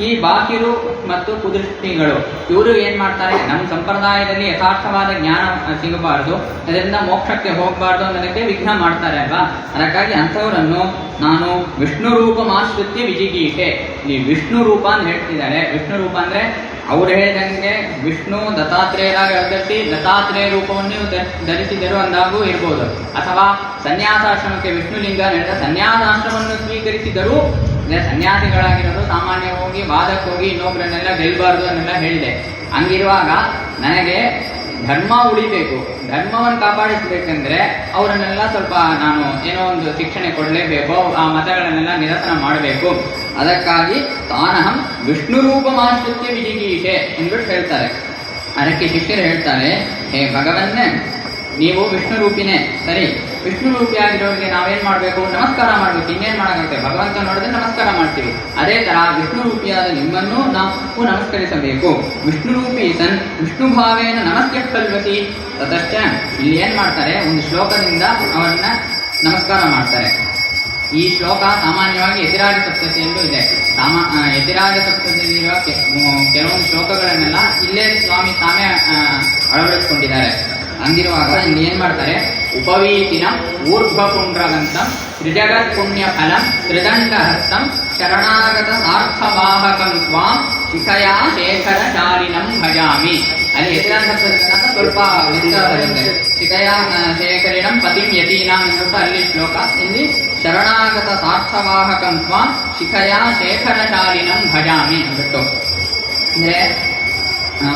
ಈ ಬಾಕಿರು ಮತ್ತು ಕುದೃಷ್ಟಿಗಳು ಇವರು ಏನ್ ಮಾಡ್ತಾರೆ, ನಮ್ಮ ಸಂಪ್ರದಾಯದಲ್ಲಿ ಯಥಾರ್ಥವಾದ ಜ್ಞಾನ ಸಿಗಬಾರ್ದು, ಅದರಿಂದ ಮೋಕ್ಷಕ್ಕೆ ಹೋಗಬಾರ್ದು ಅನ್ನೋದಕ್ಕೆ ವಿಘ್ನ ಮಾಡ್ತಾರೆ ಅಲ್ವಾ. ಅದಕ್ಕಾಗಿ ಅಂಥವರನ್ನು ನಾನು ವಿಷ್ಣು ರೂಪ ಮಾಶ್ರಿತ್ಯ ವಿಜಿಗೀಷೆ. ಈ ವಿಷ್ಣು ರೂಪ ಅಂತ ಹೇಳ್ತಿದ್ದಾರೆ. ವಿಷ್ಣು ರೂಪ ಅಂದ್ರೆ ಅವ್ರು ಹೇಳಿದಂಗೆ ವಿಷ್ಣು ದತ್ತಾತ್ರೇಯರಾಗಿ ಅವತರಿಸಿ ದತ್ತಾತ್ರೇಯ ರೂಪವನ್ನು ಧರಿಸಿದರು ಅಂದಾಗೂ ಇರ್ಬೋದು. ಅಥವಾ ಸನ್ಯಾಸಾಶ್ರಮಕ್ಕೆ ವಿಷ್ಣುಲಿಂಗ ಹೇಳಿದ ಸನ್ಯಾಸಾಶ್ರಮವನ್ನು ಸ್ವೀಕರಿಸಿದರೂ ಸನ್ಯಾಸಿಗಳಾಗಿರೋದು ಸಾಮಾನ್ಯವಾಗಿ ವಾದಕ್ಕೆ ಹೋಗಿ ಇನ್ನೊಬ್ಬರನ್ನೆಲ್ಲ ಗೆಲ್ಲಬಾರ್ದು ಅನ್ನೆಲ್ಲ ಹೇಳಿದೆ. ಹಂಗಿರುವಾಗ ನನಗೆ ಧರ್ಮ ಉಳಿಬೇಕು, ಧರ್ಮವನ್ನು ಕಾಪಾಡಿಸಬೇಕಂದ್ರೆ ಅವರನ್ನೆಲ್ಲ ಸ್ವಲ್ಪ ನಾನು ಏನೋ ಒಂದು ಶಿಕ್ಷಣೆ ಕೊಡಲೇಬೇಕು, ಆ ಮತಗಳನ್ನೆಲ್ಲ ನಿರಸನ ಮಾಡಬೇಕು. ಅದಕ್ಕಾಗಿ ತಾನಹಂ ವಿಷ್ಣು ರೂಪ ಮಾಶ್ರಿತ್ಯ ವಿಜಿಗೀಷೆ ಎಂದ್ಬಿಟ್ಟು ಹೇಳ್ತಾರೆ. ಅದಕ್ಕೆ ಶಿಷ್ಯರು ಹೇಳ್ತಾರೆ, ಹೇ ಭಗವನ್ನೇ, ನೀವು ವಿಷ್ಣು ರೂಪಿನೇ ಸರಿ, ವಿಷ್ಣು ರೂಪಿಯಾಗಿರೋರಿಗೆ ನಾವೇನ್ ಮಾಡಬೇಕು, ನಮಸ್ಕಾರ ಮಾಡಬೇಕು. ಇನ್ನೇನ್ ಮಾಡಾಗುತ್ತೆ, ಭಗವಂತ ನೋಡಿದ್ರೆ ನಮಸ್ಕಾರ ಮಾಡ್ತೀವಿ. ಅದೇ ತರ ವಿಷ್ಣು ರೂಪಿಯಾದ ನಿಮ್ಮನ್ನು ನಾವು ನಮಸ್ಕರಿಸಬೇಕು. ವಿಷ್ಣು ರೂಪಿ ಸನ್ ವಿಷ್ಣು ಭಾವೇನ ನಮಸ್ತೆ ಕಲ್ವಸಿ ತತಶ್ಚ. ಇಲ್ಲಿ ಏನ್ ಮಾಡ್ತಾರೆ, ಒಂದು ಶ್ಲೋಕದಿಂದ ಅವರನ್ನ ನಮಸ್ಕಾರ ಮಾಡ್ತಾರೆ. ಈ ಶ್ಲೋಕ ಸಾಮಾನ್ಯವಾಗಿ ಯತಿರಾಜ ಸಪ್ತತಿಯಲ್ಲೂ ಇದೆ. ಯತಿರಾಜ ಸಪ್ತತಿಯಲ್ಲಿರುವ ಕೆಲವೊಂದು ಶ್ಲೋಕಗಳನ್ನೆಲ್ಲ ಇಲ್ಲೇ ಸ್ವಾಮಿ ತಾನೇ ಅಳವಡಿಸಿಕೊಂಡಿದ್ದಾರೆ. ಹಂಗಿರುವಾಗ ಇಲ್ಲಿ ಏನ್ ಮಾಡ್ತಾರೆ, ಉಪವೀತಿನ ಊರ್ಧ್ವಪುಂಡ್ರವಂತಂ ತ್ರಿಜಗತ್ ಪುಣ್ಯ ಫಲಂ ತ್ರಿದಂಡ ಹಸ್ತಂ ಶರಣಾಗತ ಸಾರ್ಥವಾಹಕಂ ತ್ವಾಂ ಶಿಖಯಾ ಶೇಖರ ಶಾಲಿನಂ ಭಜಾಮಿ. ಅಲ್ಲಿ ಯತಿರಾಜ ಸ್ವಲ್ಪ ವಿಸ್ತಾರವಿದೆ. ಶಿಖಯಾ ಶೇಖರಿಣಂ ಪತಿಂ ಯತೀನಾಂ ಎನ್ನುತ್ತ ಅಲ್ಲಿ ಶ್ಲೋಕ, ಇಲ್ಲಿ ಶರಣಾಗತ ಸಾರ್ಥವಾಹಕಂ ತ್ವಾಂ ಶಿಖಯಾ ಶೇಖರ ಶಾಲಿನಂ ಭಜಾಮಿ ಅಂದ್ಬಿಟ್ಟು. ಅಂದ್ರೆ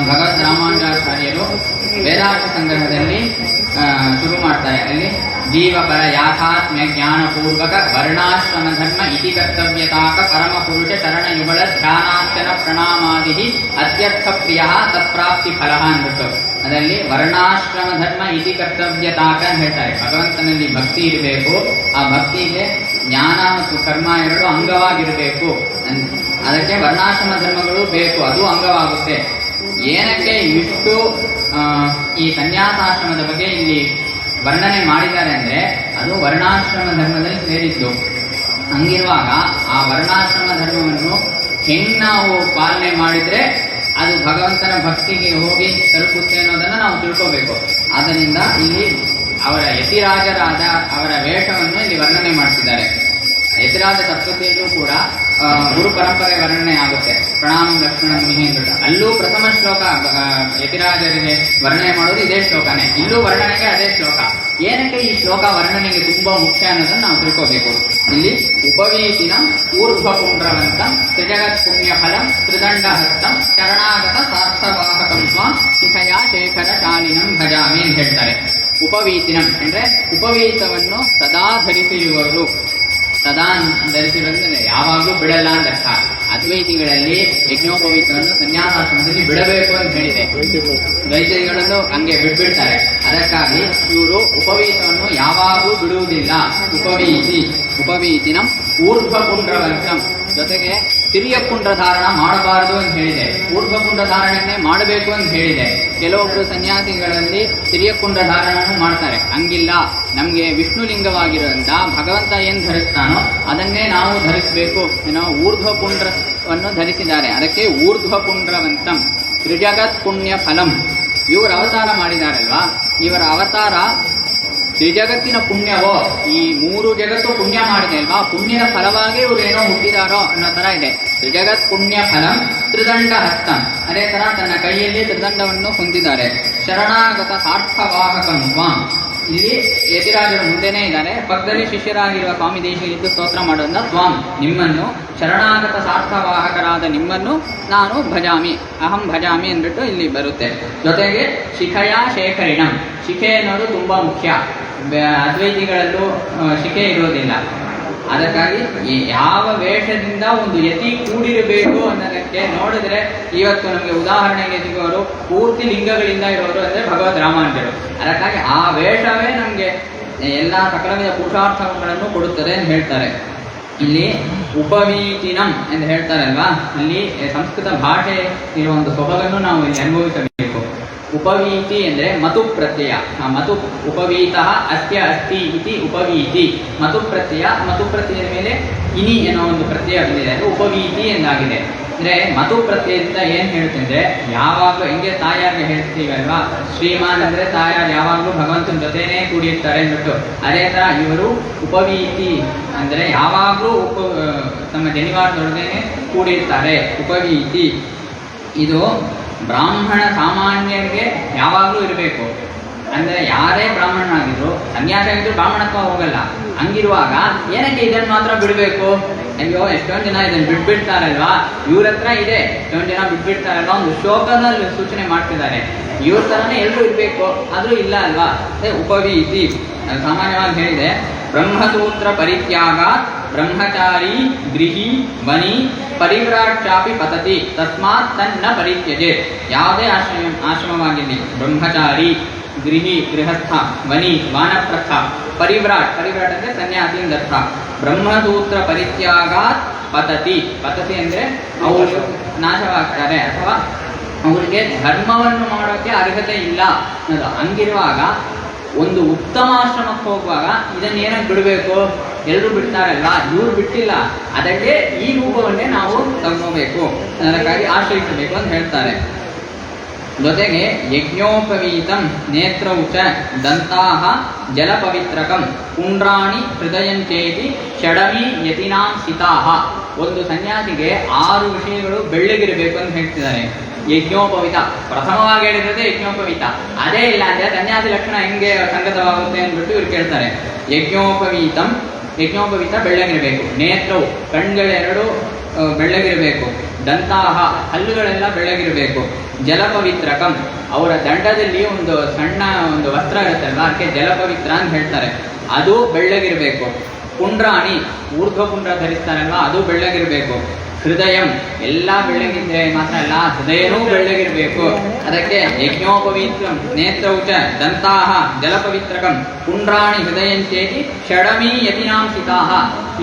ಭಗವದ್ ರಾಮಾನುಜಾಚಾರ್ಯರು ವೇದಾಂತ ಸಂಗ್ರಹದಲ್ಲಿ ಶುರು ಮಾಡ್ತಾರೆ. ಅಲ್ಲಿ ಜೀವಪರ ಯಾಥಾತ್ಮ್ಯ ಜ್ಞಾನಪೂರ್ವಕ ವರ್ಣಾಶ್ರಮ ಧರ್ಮ ಇತಿ ಕರ್ತವ್ಯತಾಕ ಪರಮ ಪುರುಷ ಚರಣ ಯುಗಳ ಧ್ಯಾನಾರ್ಚನ ಪ್ರಣಾಮಾದಿ ಅತ್ಯರ್ಥ ಪ್ರಿಯ ತತ್ಪ್ರಾಪ್ತಿ ಫಲ ಅಂದ್ಬಿಟ್ಟು ಅದರಲ್ಲಿ ವರ್ಣಾಶ್ರಮ ಧರ್ಮ ಇತಿ ಕರ್ತವ್ಯತಾಕ ಅಂತ ಹೇಳ್ತಾರೆ. ಭಗವಂತನಲ್ಲಿ ಭಕ್ತಿ ಇರಬೇಕು, ಆ ಭಕ್ತಿಗೆ ಜ್ಞಾನ ಮತ್ತು ಕರ್ಮ ಎರಡು ಅಂಗವಾಗಿರಬೇಕು. ಅದಕ್ಕೆ ವರ್ಣಾಶ್ರಮ ಧರ್ಮಗಳು ಬೇಕು, ಅದು ಅಂಗವಾಗುತ್ತೆ. ಏನಕ್ಕೆ ಇಷ್ಟು ಈ ಸನ್ಯಾಸಾಶ್ರಮದ ಬಗ್ಗೆ ಇಲ್ಲಿ ವರ್ಣನೆ ಮಾಡಿದ್ದಾರೆ ಅಂದ್ರೆ ಅದು ವರ್ಣಾಶ್ರಮ ಧರ್ಮದಲ್ಲಿ ಸೇರಿದ್ದು. ಹಂಗಿರುವಾಗ ಆ ವರ್ಣಾಶ್ರಮ ಧರ್ಮವನ್ನು ಹೆಂಗ್ ನಾವು ಪಾಲನೆ ಮಾಡಿದ್ರೆ ಅದು ಭಗವಂತನ ಭಕ್ತಿಗೆ ಹೋಗಿ ತಲುಪುತ್ತೆ ಅನ್ನೋದನ್ನ ನಾವು ತಿಳ್ಕೋಬೇಕು. ಆದ್ದರಿಂದ ಇಲ್ಲಿ ಅವರ ಯತಿರಾಜರಾದ ಅವರ ವೇಷವನ್ನು ಇಲ್ಲಿ ವರ್ಣನೆ ಮಾಡ್ತಿದ್ದಾರೆ. ಯತಿರಾಜ ಸಪ್ತತಿಯಲ್ಲೂ ಕೂಡ ಗುರು ಪರಂಪರೆ ವರ್ಣನೆ ಆಗುತ್ತೆ. ಪ್ರಣಾಮ ಲಕ್ಷ್ಮಣ ಮುನಿ ಅಂತ ಅಲ್ಲೂ ಪ್ರಥಮ ಶ್ಲೋಕ ಯತಿರಾಜರಿಗೆ ವರ್ಣನೆ ಮಾಡೋದು ಇದೇ ಶ್ಲೋಕನೇ, ಇಲ್ಲೂ ವರ್ಣನೆಗೆ ಅದೇ ಶ್ಲೋಕ. ಏನಕ್ಕೆ ಈ ಶ್ಲೋಕ ವರ್ಣನೆಗೆ ತುಂಬಾ ಮುಖ್ಯ ಅನ್ನೋದನ್ನು ನಾವು ತಿಳ್ಕೋಬೇಕು. ಇಲ್ಲಿ ಉಪವೀತಿನ ಊರ್ಧ್ವಪುಂಡ್ರವಂತ ತ್ರಿಜಗತ್ ಪುಣ್ಯ ಫಲಂ ತ್ರಿದಂಡ ಹಸ್ತಂ ಶರಣಾಗತ ಸಾರ್ಥವಾಹಕಂ ಸ್ವಾಂ ಶಿಖಯಾ ಶೇಖರ ಶಾಲಿನಂ ಭಜಾಮಿ ಅಂತ ಹೇಳ್ತಾರೆ. ಉಪವೀತಿನಂ ಅಂದ್ರೆ ಉಪವೀತವನ್ನು ಸದಾ ಧರಿಸಿರುವವರು. ಸದಾ ಧರಿಸಿರೋದ್ರೆ ಯಾವಾಗಲೂ ಬಿಡಲ್ಲ ಅಂತ ಅರ್ಥ. ಅದ್ವೈತಿಗಳಲ್ಲಿ ಯಜ್ಞೋಪವೀತವನ್ನು ಸನ್ಯಾಸಾಶ್ರಮದಲ್ಲಿ ಬಿಡಬೇಕು ಅಂತ ಹೇಳಿದೆ. ದ್ವೈತಿಗಳಲ್ಲೂ ಹಂಗೆ ಬಿಡ್ಬಿಡ್ತಾರೆ. ಅದಕ್ಕಾಗಿ ಇವರು ಉಪವೀತವನ್ನು ಯಾವಾಗಲೂ ಬಿಡುವುದಿಲ್ಲ. ಉಪವೀತಿನ ಊರ್ಧ್ವಪುಂಡ್ರವಂತಂ ಜೊತೆಗೆ ತಿರಿಯ ಪುಂಡ್ರ ಧಾರಣ ಮಾಡಬಾರದು ಅಂತ ಹೇಳಿದೆ. ಊರ್ಧ್ವಪುಂಡ್ರ ಧಾರಣೆಯನ್ನೇ ಮಾಡಬೇಕು ಅಂತ ಹೇಳಿದೆ. ಕೆಲವೊಬ್ರು ಸನ್ಯಾಸಿಗಳಲ್ಲಿ ತಿರಿಯ ಪುಂಡ್ರ ಧಾರಣನೂ ಮಾಡ್ತಾರೆ. ಹಂಗಿಲ್ಲ, ನಮ್ಗೆ ವಿಷ್ಣುಲಿಂಗವಾಗಿರೋದ್ರಿಂದ ಭಗವಂತ ಏನ್ ಧರಿಸ್ತಾನೋ ಅದನ್ನೇ ನಾವು ಧರಿಸಬೇಕು. ಏನೋ ಊರ್ಧ್ವಪುಂಡ್ರವನ್ನು ಧರಿಸಿದ್ದಾರೆ. ಅದಕ್ಕೆ ಊರ್ಧ್ವಪುಂಡ್ರವಂತಂ ತ್ರಿಜಗತ್ ಪುಣ್ಯ ಫಲಂ. ಇವರು ಅವತಾರ ಮಾಡಿದಾರಲ್ವಾ, ಇವರ ಅವತಾರ ತ್ರಿಜಗತ್ತಿನ ಪುಣ್ಯವೋ, ಈ ಮೂರು ಜಗತ್ತು ಪುಣ್ಯ ಮಾಡಿದೆ ಅಲ್ವಾ, ಪುಣ್ಯದ ಫಲವಾಗಿ ಇವ್ರು ಏನೋ ಹುಟ್ಟಿದಾರೋ ಅನ್ನೋ ತರ ಇದೆ. ತ್ರಿಜಗತ್ ಪುಣ್ಯ ಫಲಂ ತ್ರಿದಂಡ ಹಸ್ತಂ. ಅದೇ ತರ ತನ್ನ ಕೈಯಲ್ಲಿ ತ್ರಿದಂಡವನ್ನು ಹೊಂದಿದ್ದಾರೆ. ಶರಣಾಗತ ಸಾರ್ಥವಾಹಕಂ ಸ್ವಾಂ. ಇಲ್ಲಿ ಯತಿರಾಜರು ಮುಂದೆನೇ ಇದ್ದಾರೆ, ಪಕ್ಕದಲ್ಲಿ ಶಿಷ್ಯರಾಗಿರುವ ಸ್ವಾಮಿ ದೇಶಿಗೆ ಇದ್ದು ಸ್ತೋತ್ರ ಮಾಡೋದನ್ನ ತ್ವಾಂ ನಿಮ್ಮನ್ನು, ಶರಣಾಗತ ಸಾರ್ಥವಾಹಕರಾದ ನಿಮ್ಮನ್ನು ನಾನು ಭಜಾಮಿ, ಅಹಂ ಭಜಾಮಿ ಅಂದ್ಬಿಟ್ಟು ಇಲ್ಲಿ ಬರುತ್ತೆ. ಜೊತೆಗೆ ಶಿಖೆಯ ಶೇಖರಿಣಂ, ಶಿಖೆ ಅನ್ನೋದು ತುಂಬಾ ಮುಖ್ಯ. ಅದ್ವೈತಿಗಳಲ್ಲೂ ಶಿಖೆ ಇರೋದಿಲ್ಲ. ಅದಕ್ಕಾಗಿ ಯಾವ ವೇಷದಿಂದ ಒಂದು ಯತಿ ಕೂಡಿರಬೇಕು ಅನ್ನೋದಕ್ಕೆ ನೋಡಿದ್ರೆ ಇವತ್ತು ನಮಗೆ ಉದಾಹರಣೆಗೆ ಸಿಗೋರು ಪೂರ್ತಿ ಲಿಂಗಗಳಿಂದ ಇರೋರು ಅಂದರೆ ಭಗವದ್ ರಾಮಾನುಜರು. ಅದಕ್ಕಾಗಿ ಆ ವೇಷವೇ ನಮಗೆ ಎಲ್ಲ ಸಕಲವಿಧ ಪುರುಷಾರ್ಥಗಳನ್ನು ಕೊಡುತ್ತದೆ ಅಂತ ಹೇಳ್ತಾರೆ. ಇಲ್ಲಿ ಉಪವೀತಿನಂ ಎಂದು ಹೇಳ್ತಾರಲ್ವಾ, ಅಲ್ಲಿ ಸಂಸ್ಕೃತ ಭಾಷೆ ಇರುವ ಒಂದು ಸೊಬಗನ್ನು ನಾವು ಇಲ್ಲಿ ಅನುಭವಿಸಬೇಕು. ಉಪವೀತಿ ಅಂದರೆ ಮತು ಪ್ರತ್ಯಯ. ಮತು ಉಪವೀತ ಅಸ್ತ್ಯ ಅಸ್ತಿ ಇತಿ ಉಪವೀತಿ. ಮತು ಪ್ರತ್ಯಯದ ಮೇಲೆ ಇನಿ ಅನ್ನೋ ಒಂದು ಪ್ರತ್ಯಯ ಬಂದಿದೆ, ಅದು ಉಪವೀತಿ ಎಂದಾಗಿದೆ. ಅಂದರೆ ಮತು ಪ್ರತ್ಯಯದಿಂದ ಏನು ಹೇಳ್ತಂದ್ರೆ, ಯಾವಾಗಲೂ ಹೆಂಗೆ ತಾಯಾರಿಗೆ ಹೇಳ್ತೀವಲ್ವಾ, ಶ್ರೀಮಾನ್ ಅಂದರೆ ತಾಯಾರು ಯಾವಾಗಲೂ ಭಗವಂತನ ಜೊತೆನೇ ಕೂಡಿರ್ತಾರೆ ಅಂದ್ಬಿಟ್ಟು, ಅದೇ ಥರ ಇವರು ಉಪವೀತಿ ಅಂದರೆ ಯಾವಾಗಲೂ ತಮ್ಮ ಜನಿವಾರದೊಳಗೇನೆ ಕೂಡಿರ್ತಾರೆ, ಉಪವೀತಿ. ಇದು ಬ್ರಾಹ್ಮಣ ಸಾಮಾನ್ಯರಿಗೆ ಯಾವಾಗಲೂ ಇರಬೇಕು. ಅಂದರೆ ಯಾರೇ ಬ್ರಾಹ್ಮಣನಾಗಿದ್ರು, ಸನ್ಯಾಸ ಆಗಿದ್ರು ಬ್ರಾಹ್ಮಣತ್ವ ಹೋಗಲ್ಲ. ಹಂಗಿರುವಾಗ ಏನಕ್ಕೆ ಇದನ್ನು ಮಾತ್ರ ಬಿಡಬೇಕು? ಅಯ್ಯೋ ಎಷ್ಟೊಂದು ಜನ ಇದನ್ನು ಬಿಟ್ಬಿಡ್ತಾರಲ್ವಾ, ಇವ್ರ ಹತ್ರ ಇದೆ, ಎಷ್ಟೊಂದು ಜನ ಬಿಟ್ಬಿಡ್ತಾರಲ್ವಾ, ಒಂದು ಶ್ಲೋಕದಲ್ಲಿ ಸೂಚನೆ ಮಾಡ್ತಿದ್ದಾರೆ. ಇವ್ರ ಥರನೇ ಎಲ್ಲರೂ ಇರಬೇಕು, ಆದರೂ ಇಲ್ಲ ಅಲ್ವಾ. ಉಪವೀತಿ ಸಾಮಾನ್ಯವಾಗಿ ಹೇಳಿದೆ, ಬ್ರಹ್ಮಸೂತ್ರ ಪರಿತ್ಯಾಗ ಬ್ರಹ್ಮಚಾರಿ ಗೃಹಿ ವನಿ ಪರಿವ್ರಾಟ್ಯಾಪಿ ಪತತಿ ತಸ್ಮಾತ್ ತನ್ನ ಪರಿತ್ಯಜೆ. ಯಾವುದೇ ಆಶ್ರಮವಾಗಿರಲಿ, ಬ್ರಹ್ಮಚಾರಿ, ಗೃಹಿ ಗೃಹಸ್ಥ, ವನಿ ವಾನಪ್ರಸ್ಥ, ಪರಿವ್ರಾಟ್ ಅಂದರೆ ಸನ್ಯಾಸಿ ಎಂದರ್ಥ. ಬ್ರಹ್ಮಸೂತ್ರ ಪರಿತ್ಯಾಗಾತ್ ಪತತಿ ಅಂದರೆ ಅವರು ನಾಶವಾಗ್ತಾರೆ ಅಥವಾ ಅವರಿಗೆ ಧರ್ಮವನ್ನು ಮಾಡೋಕ್ಕೆ ಅರ್ಹತೆ ಇಲ್ಲ ಅನ್ನೋದು. ಹಂಗಿರುವಾಗ ಒಂದು ಉತ್ತಮ ಆಶ್ರಮಕ್ಕೆ ಹೋಗುವಾಗ ಇದನ್ನೇನಕ್ಕೆ ಬಿಡಬೇಕು? ಎಲ್ಲರೂ ಬಿಡ್ತಾರಲ್ಲ, ಇವ್ರು ಬಿಟ್ಟಿಲ್ಲ, ಅದಕ್ಕೆ ಈ ರೂಪವನ್ನೇ ನಾವು ತಗೋಬೇಕು, ಅದಕ್ಕಾಗಿ ಆಶ್ರಯಿಸಬೇಕು ಅಂತ ಹೇಳ್ತಾರೆ. ಜೊತೆಗೆ ಯಜ್ಞೋಪವೀತಂ ನೇತ್ರೌಚ ದಂತಾಹ ಜಲಪವಿತ್ರಕಂ ಪುಂಡ್ರಾಣಿ ಹೃದಯಂಚೇತಿ ಷಡಮಿ ಯತಿನಾಂ ಸಿತಾಹ. ಒಂದು ಸನ್ಯಾಸಿಗೆ 6 ವಿಷಯಗಳು ಬೆಳ್ಳಗಿರಬೇಕು ಅಂತ ಹೇಳ್ತಿದ್ದಾರೆ. ಯಜ್ಞೋಪವಿತ ಪ್ರಥಮವಾಗಿ ಹೇಳಿದ್ರೆ ಯಜ್ಞೋಪವಿತ, ಅದೇ ಇಲ್ಲ ಅಂದ್ರೆ ಸನ್ಯಾಸಿ ಲಕ್ಷಣ ಹೆಂಗೆ ಸಂಗತವಾಗುತ್ತೆ ಅಂದ್ಬಿಟ್ಟು ಇವ್ರು ಕೇಳ್ತಾರೆ. ಯಜ್ಞೋಪವಿತ ಬೆಳ್ಳಗಿರಬೇಕು. ನೇತ್ರವು ಕಣ್ಗಳೆರಡು ಬೆಳ್ಳಗಿರಬೇಕು. ದಂತಾಹ ಹಲ್ಲುಗಳೆಲ್ಲ ಬೆಳ್ಳಗಿರಬೇಕು. ಜಲಪವಿತ್ರಕಂ ಅವರ ದಂಡದಲ್ಲಿ ಒಂದು ಸಣ್ಣ ಒಂದು ವಸ್ತ್ರ ಇರುತ್ತಲ್ವ, ಅದಕ್ಕೆ ಜಲಪವಿತ್ರ ಅಂತ ಹೇಳ್ತಾರೆ, ಅದು ಬೆಳ್ಳಗಿರಬೇಕು. ಪುಂಡ್ರಾಣಿ ಊರ್ಧ್ವ ಪುಂಡ್ರ ಧರಿಸ್ತಾರಲ್ವ, ಅದು ಬೆಳ್ಳಗಿರಬೇಕು. ಹೃದಯಂ ಎಲ್ಲ ಬೆಳ್ಳಗಿದ್ರೆ ಮಾತ್ರ ಅಲ್ಲ, ಹೃದಯನೂ ಬೆಳ್ಳಗಿರಬೇಕು. ಅದಕ್ಕೆ ಯಜ್ಞೋಪವಿತ್ರಂ ನೇತ್ರೌಚ ದಂತಾಹ ಜಲಪವಿತ್ರಕಂ ಪುಂಡ್ರಾಣಿ ಹೃದಯಂಚೇತಿ ಷಡಮಿ ಯತಿನಾಂ ಸಿತಾಹ.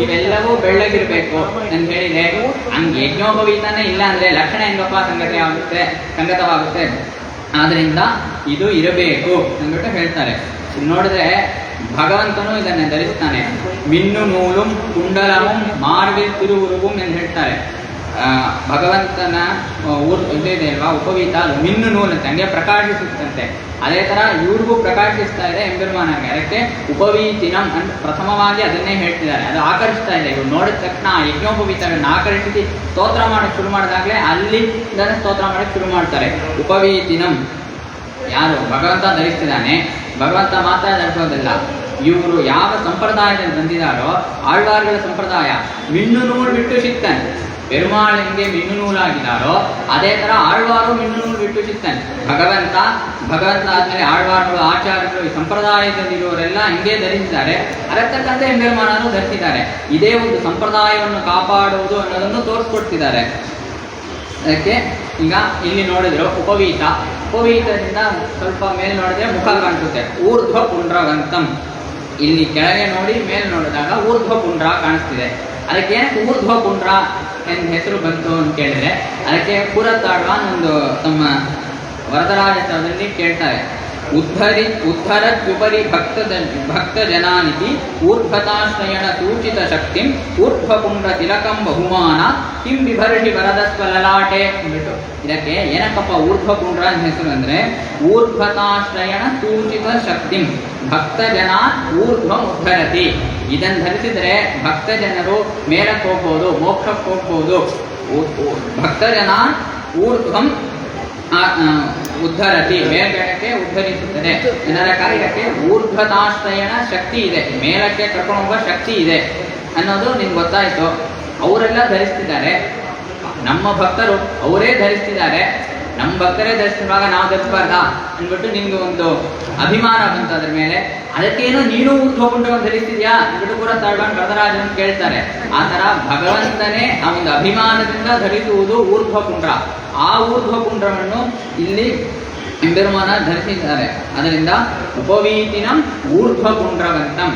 ಇವೆಲ್ಲವೂ ಬೆಳ್ಳಗಿರಬೇಕು ಅಂತ ಹೇಳಿದೆ. ಹಂಗೆ ಯಜ್ಞೋಪವೀತನೇ ಇಲ್ಲ ಅಂದ್ರೆ ಲಕ್ಷಣ ಹೆಂಗಪ್ಪ ಸಂಗತವಾಗುತ್ತೆ. ಆದ್ರಿಂದ ಇದು ಇರಬೇಕು ಅಂದ್ಬಿಟ್ಟು ಹೇಳ್ತಾರೆ. ನೋಡಿದ್ರೆ ಭಗವಂತನು ಇದನ್ನು ಧರಿಸ್ತಾನೆ. ಮಿನ್ನು ನೂಲುಂ ಕುಂಡಲಮುಂ ಮಾರ್ವಿಲ್ ತಿರುವುರುಗುಂ ಎಂದು ಹೇಳ್ತಾರೆ. ಭಗವಂತನ ಇದೆ ಅಲ್ವಾ ಉಪವೀತ, ಅದು ಮಿನ್ನು ನೂಲಂತೆ, ಹಂಗೆ ಪ್ರಕಾಶಿಸುತ್ತಂತೆ. ಅದೇ ಥರ ಇವ್ರಿಗೂ ಪ್ರಕಾಶಿಸ್ತಾ ಇದೆ ಎಂಬೆರುಮಾನಾಗಿ. ಅದಕ್ಕೆ ಉಪವೀತಿನಂ ಅಂತ ಪ್ರಥಮವಾಗಿ ಅದನ್ನೇ ಹೇಳ್ತಿದ್ದಾರೆ. ಅದು ಆಕರ್ಷಿಸ್ತಾ ಇದೆ. ಇವ್ರು ನೋಡಿದ ತಕ್ಷಣ ಯಜ್ಞೋಪವೀತಗಳನ್ನು ಆಕರ್ಷಿಸಿ ಸ್ತೋತ್ರ ಮಾಡೋಕ್ಕೆ ಶುರು ಮಾಡಿದಾಗಲೇ ಅಲ್ಲಿಂದ ಸ್ತೋತ್ರ ಮಾಡೋಕ್ಕೆ ಶುರು ಮಾಡ್ತಾರೆ. ಉಪವೀತಿನಂ ಯಾರು ಭಗವಂತ ಧರಿಸ್ತಿದ್ದಾನೆ, ಭಗವಂತ ಮಾತ್ರ ಧರಿಸೋದಿಲ್ಲ. ಇವರು ಯಾವ ಸಂಪ್ರದಾಯದಲ್ಲಿ ಬಂದಿದ್ದಾರೋ ಆಳ್ವಾರ್ಗಳ ಸಂಪ್ರದಾಯ, ಮಿನ್ನು ನೂಲು ಬಿಟ್ಟು ಸಿಗ್ತಾನೆ. ಪೆರುಮಾಳ್ ಹೆಂಗೆ ಮಿನ್ನು ನೂಲಾಗಿದ್ದಾರೋ ಅದೇ ಥರ ಆಳ್ವಾರು ಮಿನ್ನು ನೂಲು ಬಿಟ್ಟು ಸಿಗ್ತಾನೆ. ಭಗವಂತ ಆದಮೇಲೆ ಆಳ್ವಾರ್ಗಳು, ಆಚಾರ್ಯರು, ಈ ಸಂಪ್ರದಾಯದಲ್ಲಿರೋರೆಲ್ಲ ಹಿಂಗೆ ಧರಿಸಿದ್ದಾರೆ. ಅದಕ್ಕಂತೆ ಎಂಬೆರುಮಾನರು ಧರಿಸಿದ್ದಾರೆ. ಇದೇ ಒಂದು ಸಂಪ್ರದಾಯವನ್ನು ಕಾಪಾಡುವುದು ಅನ್ನೋದನ್ನು ತೋರಿಸ್ಕೊಡ್ತಿದ್ದಾರೆ. ಅದಕ್ಕೆ ಈಗ ಇಲ್ಲಿ ನೋಡಿದ್ರು ಉಪವೀತದಿಂದ ಸ್ವಲ್ಪ ಮೇಲೆ ನೋಡಿದ್ರೆ ಮುಖ ಕಾಣಿಸುತ್ತೆ. ಊರ್ಧ್ವ ಪುಂಡ್ರವಂತಂ. ಇಲ್ಲಿ ಕೆಳಗೆ ನೋಡಿ ಮೇಲೆ ನೋಡಿದಾಗ ಊರ್ಧ್ವ ಪುಂಡ್ರ ಕಾಣಿಸ್ತಿದೆ. ಅದಕ್ಕೆ ಊರ್ಧ್ವ ಪುಂಡ್ರ ಎಂದು ಹೆಸರು ಬಂತು ಅಂತ ಕೇಳಿದ್ರೆ, ಅದಕ್ಕೆ ಪುರತಾಳ್ವಾನ್ ಒಂದು ತಮ್ಮ ವರದರಾಜದಲ್ಲಿ ಕೇಳ್ತಾರೆ. ಉದ್ಧರತ್ಯುಪರಿ ಭಕ್ತ ಜನಾನಿತಿ ಊರ್ಧ್ವತಾಶ್ರಯಣ ಸೂಚಿತ ಶಕ್ತಿಂ ಊರ್ಧ್ವಪುಂಡ್ರ ತಿಲಕಂ ಬಹುಮಾನ ಕಿಂ ಬಿಭರ್ಷಿ ವರದಸ್ವಲಲಾಟೆ ಅಂದ್ಬಿಟ್ಟು. ಇದಕ್ಕೆ ಏನಕ್ಕಪ್ಪ ಊರ್ಧ್ವಪುಂಡ್ರ ಅಂತ ಹೆಸರು ಅಂದರೆ, ಊರ್ಧ್ವತಾಶ್ರಯಣ ಸೂಚಿತ ಶಕ್ತಿಂ ಭಕ್ತ ಜನ ಊರ್ಧ್ವಂ ಉದ್ಧರತಿ. ಇದನ್ನು ಧರಿಸಿದರೆ ಭಕ್ತ ಜನರು ಮೇಲಕ್ಕೆ ಹೋಗ್ಬೋದು, ಮೋಕ್ಷಕ್ಕೆ ಹೋಗ್ಬೋದು. ಭಕ್ತ ಜನ ಊರ್ಧ್ವಂ ಉದ್ಧರತಿ, ಮೇಲ್ಗಡೆಗೆ ಉದ್ಧರಿಸುತ್ತದೆ. ಜನರ ಕಾರ್ಯಕ್ಕೆ ಊರ್ಧ್ವತಾಶ್ರಯಣ ಶಕ್ತಿ ಇದೆ, ಮೇಲಕ್ಕೆ ಕರ್ಕೊಂಡು ಹೋಗುವ ಶಕ್ತಿ ಇದೆ ಅನ್ನೋದು ನಿಮ್ಗೆ ಗೊತ್ತಾಯಿತು. ಅವರೆಲ್ಲ ಧರಿಸ್ತಿದ್ದಾರೆ, ನಮ್ಮ ಭಕ್ತರು ಅವರೇ ಧರಿಸ್ತಿದ್ದಾರೆ, ನಮ್ಮ ಭಕ್ತರೇ ಧರಿಸಿರುವಾಗ ನಾವು ಧರಿಸಬಾರ್ದಾ ಅಂದ್ಬಿಟ್ಟು ನಿಮ್ಗೆ ಒಂದು ಅಭಿಮಾನ ಬಂತು ಅದ್ರ ಮೇಲೆ. ಅದಕ್ಕೇನು ನೀನು ಊರ್ಧ್ವಪುಂಡ್ರವನ್ನು ಧರಿಸ್ತಿದ್ಯಾ ಅಂದ್ಬಿಟ್ಟು ಕೂಡ ತಗೊಂಡು ವರದರಾಜನ್ ಕೇಳ್ತಾರೆ. ಆ ಥರ ಭಗವಂತನೇ ಆ ಒಂದು ಅಭಿಮಾನದಿಂದ ಧರಿಸುವುದು ಊರ್ಧ್ವಪುಂಡ್ರ. ಆ ಊರ್ಧ್ವಪುಂಡ್ರವನ್ನು ಇಲ್ಲಿ ಎಂಬೆರುಮಾನ ಧರಿಸಿದ್ದಾರೆ. ಅದರಿಂದ ಉಪವೀತಿನಂ ಊರ್ಧ್ವಪುಂಡ್ರವಂತಂ.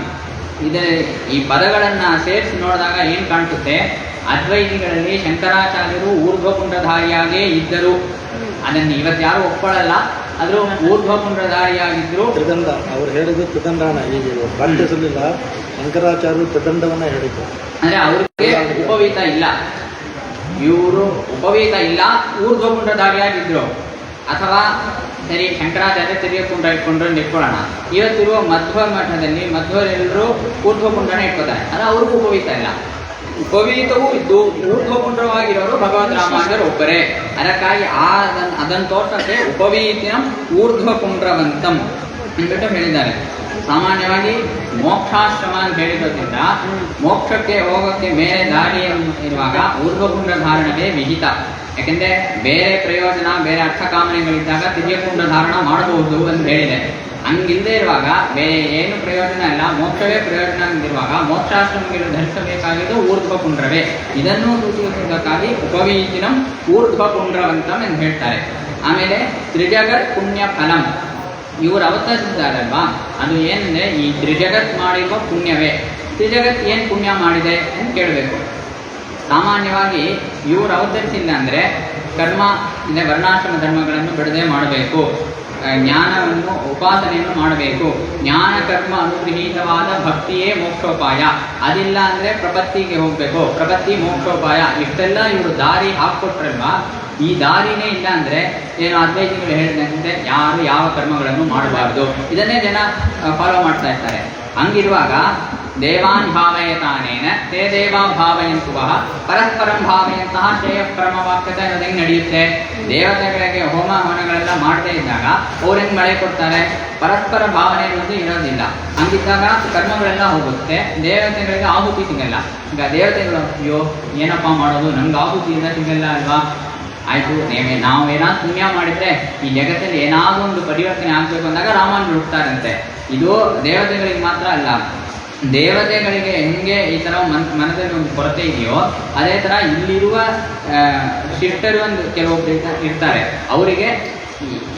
ಈ ಪದಗಳನ್ನು ಸೇರಿಸಿ ನೋಡಿದಾಗ ಏನು ಕಾಣಿಸುತ್ತೆ, ಅದ್ವೈತಿಗಳಲ್ಲಿ ಶಂಕರಾಚಾರ್ಯರು ಊರ್ಧ್ವಪುಂಡ್ರಧಾರಿಯಾಗೇ ಇದ್ದರು. ಅದನ್ನು ಇವತ್ತು ಯಾರು ಒಪ್ಕೊಳ್ಳಲ್ಲ, ಆದರೂ ಊರ್ಧ್ವಪುಂಡ್ರಧಾರಿಯಾಗಿದ್ದರು. ತ್ರಿದಂಡ ಅವ್ರು ಹೇಳಿದ್ದು ತ್ರಿದಂಡನ, ಈಗ ಪಾಠ್ಯದಲ್ಲಿಲ್ಲ, ಶಂಕರಾಚಾರ್ಯರು ತ್ರಿದಂಡವನ್ನ ಹೇಳಿದ್ದು. ಅಂದರೆ ಅವ್ರಿಗೆ ಉಪವೀತ ಇಲ್ಲ, ಇವರು ಉಪವೀತ ಇಲ್ಲ, ಊರ್ಧ್ವಪುಂಡ್ರಧಾರಿಯಾಗಿದ್ದರು. ಅಥವಾ ಸರಿ ಶಂಕರಾಚಾರ್ಯ ತಿರುಗಪುಂಡ್ರ ಇಟ್ಕೊಂಡ್ರೆ ಇಟ್ಕೊಳ್ಳೋಣ. ಇವತ್ತಿರುವ ಮಧ್ವ ಮಠದಲ್ಲಿ ಮಧ್ವರೆಲ್ಲರೂ ಊರ್ಧ್ವಪುಂಡ್ರನ ಇಟ್ಕೋತಾರೆ, ಆದರೆ ಅವ್ರಿಗೂ ಉಪವೀತ ಇಲ್ಲ. ಉಪವೀತವೂ ಇದ್ದು ಊರ್ಧ್ವಪುಂಡ್ರವಾಗಿರೋರು ಭಗವದ್ ರಾಮಾನುಜರು ಒಬ್ಬರೇ. ಅದಕ್ಕಾಗಿ ಅದನ್ನು ತೋರ್ಸಕ್ಕೆ ಉಪವೀತಿನ ಊರ್ಧ್ವಪುಂಡ್ರವಂತಂ ಅಂದ್ಬಿಟ್ಟು ಹೇಳಿದ್ದಾರೆ. ಸಾಮಾನ್ಯವಾಗಿ ಮೋಕ್ಷಾಶ್ರಮ ಅಂತ ಹೇಳಿರೋದ್ರಿಂದ ಮೋಕ್ಷಕ್ಕೆ ಹೋಗೋಕ್ಕೆ ಮೇಲೆ ದಾರಿ ಇರುವಾಗ ಊರ್ಧ್ವಪುಂಡ್ರ ಧಾರಣವೇ ವಿಹಿತ. ಯಾಕೆಂದರೆ ಬೇರೆ ಪ್ರಯೋಜನ, ಬೇರೆ ಅರ್ಥಕಾಮನೆಗಳಿದ್ದಾಗ ತಿರ್ಯಪುಂಡ್ರ ಧಾರಣ ಮಾಡಬಹುದು ಅಂತ ಹೇಳಿದೆ. ಹಂಗಿಲ್ಲದೆ ಇರುವಾಗ ಬೇರೆ ಏನು ಪ್ರಯೋಜನ ಇಲ್ಲ, ಮೋಕ್ಷವೇ ಪ್ರಯೋಜನ ಅಂದಿರುವಾಗ ಮೋಕ್ಷಾಶ್ರಮಗಳು ಧರಿಸಬೇಕಾಗಿದ್ದು ಊರ್ಧ್ವಪುಂಡ್ರವೇ. ಇದನ್ನು ಸೂಚಿಸುವುದಕ್ಕಾಗಿ ಉಪವೀತಿನಂ ಊರ್ಧ್ವಪುಂಡ್ರವಂತಂ ಎಂದು ಹೇಳ್ತಾರೆ. ಆಮೇಲೆ ತ್ರಿಜಗತ್ ಪುಣ್ಯ ಫಲಂ, ಇವರು ಅವತರಿಸಿದ್ದಾರಲ್ವಾ, ಅದು ಏನಂದರೆ ಈ ತ್ರಿಜಗತ್ ಮಾಡಿರುವ ಪುಣ್ಯವೇ. ತ್ರಿಜಗತ್ ಏನು ಪುಣ್ಯ ಮಾಡಿದೆ ಅಂತ ಕೇಳಬೇಕು. ಸಾಮಾನ್ಯವಾಗಿ ಇವರು ಅವತರಿಸಿಲ್ಲ ಅಂದರೆ ಕರ್ಮ ಅಂದರೆ ವರ್ಣಾಶ್ರಮ ಧರ್ಮಗಳನ್ನು ಬಿಡದೆ ಮಾಡಬೇಕು, ಜ್ಞಾನವನ್ನು ಉಪಾಸನೆಯನ್ನು ಮಾಡಬೇಕು. ಜ್ಞಾನ ಕರ್ಮ ಅನುಗೃಹೀತವಾದ ಭಕ್ತಿಯೇ ಮೋಕ್ಷೋಪಾಯ. ಅದಿಲ್ಲ ಅಂದರೆ ಪ್ರಪತ್ತಿಗೆ ಹೋಗಬೇಕು, ಪ್ರಪತ್ತಿ ಮೋಕ್ಷೋಪಾಯ. ಇಷ್ಟೆಲ್ಲ ಇವರು ದಾರಿ ಹಾಕ್ಕೊಟ್ರಲ್ವಾ, ಈ ದಾರಿನೇ ಇಲ್ಲ ಅಂದರೆ ಏನು ಅದ್ವೈತಿಗಳು ಹೇಳಿದಂತೆ ಯಾರು ಯಾವ ಕರ್ಮಗಳನ್ನು ಮಾಡಬಾರ್ದು, ಇದನ್ನೇ ಜನ ಫಾಲೋ ಮಾಡ್ತಾ ಇರ್ತಾರೆ. ಹಂಗಿರುವಾಗ ದೇವಾನ್ ಭಾವಯತಾನೇನ ತೇ ದೇವಾ ಭಾವಯಂತುವಃ ಪರಸ್ಪರಂ ಭಾವಯಂತಹ ಶ್ರೇಯ ಪರಮವಾಕ್ಯತೆ ಅನ್ನೋದು ಹೆಂಗೆ ನಡೆಯುತ್ತೆ? ದೇವತೆಗಳಿಗೆ ಹೋಮ ಹವನಗಳೆಲ್ಲ ಮಾಡದೇ ಇದ್ದಾಗ ಅವ್ರು ಹೆಂಗೆ ಮಳೆ ಕೊಡ್ತಾರೆ? ಪರಸ್ಪರ ಭಾವನೆ ಅನ್ನೋದು ಇರೋದಿಲ್ಲ. ಹಂಗಿದ್ದಾಗ ಕರ್ಮಗಳೆಲ್ಲ ಹೋಗುತ್ತೆ, ದೇವತೆಗಳಿಗೆ ಆಹುತಿ ಸಿಗಲ್ಲ. ಈಗ ದೇವತೆಗಳು ಅಯ್ಯೋ ಏನಪ್ಪ ಮಾಡೋದು, ನಮ್ಗೆ ಆಹುತಿಯಿಂದ ಸಿಗಲ್ಲ ಅಲ್ವಾ, ಆಯಿತು ನಾವು ಏನಾದ್ರು ಪುಣ್ಯ ಮಾಡಿದರೆ ಈ ಜಗತ್ತಲ್ಲಿ ಏನಾದರೂ ಒಂದು ಪರಿವರ್ತನೆ ಆಗಬೇಕು ಅಂದಾಗ ರಾಮಾನುಜರು ಹುಡ್ತಾರಂತೆ. ಇದು ದೇವತೆಗಳಿಗೆ ಮಾತ್ರ ಅಲ್ಲ, ದೇವತೆಗಳಿಗೆ ಹೆಂಗೆ ಈ ಥರ ಮನದಲ್ಲಿ ಒಂದು ಕೊರತೆ ಇದೆಯೋ ಅದೇ ಥರ ಇಲ್ಲಿರುವ ಶಿಷ್ಟರು ಒಂದು ಕೆಲವೊಬ್ಬರು ಇರ್ತಾರೆ. ಅವರಿಗೆ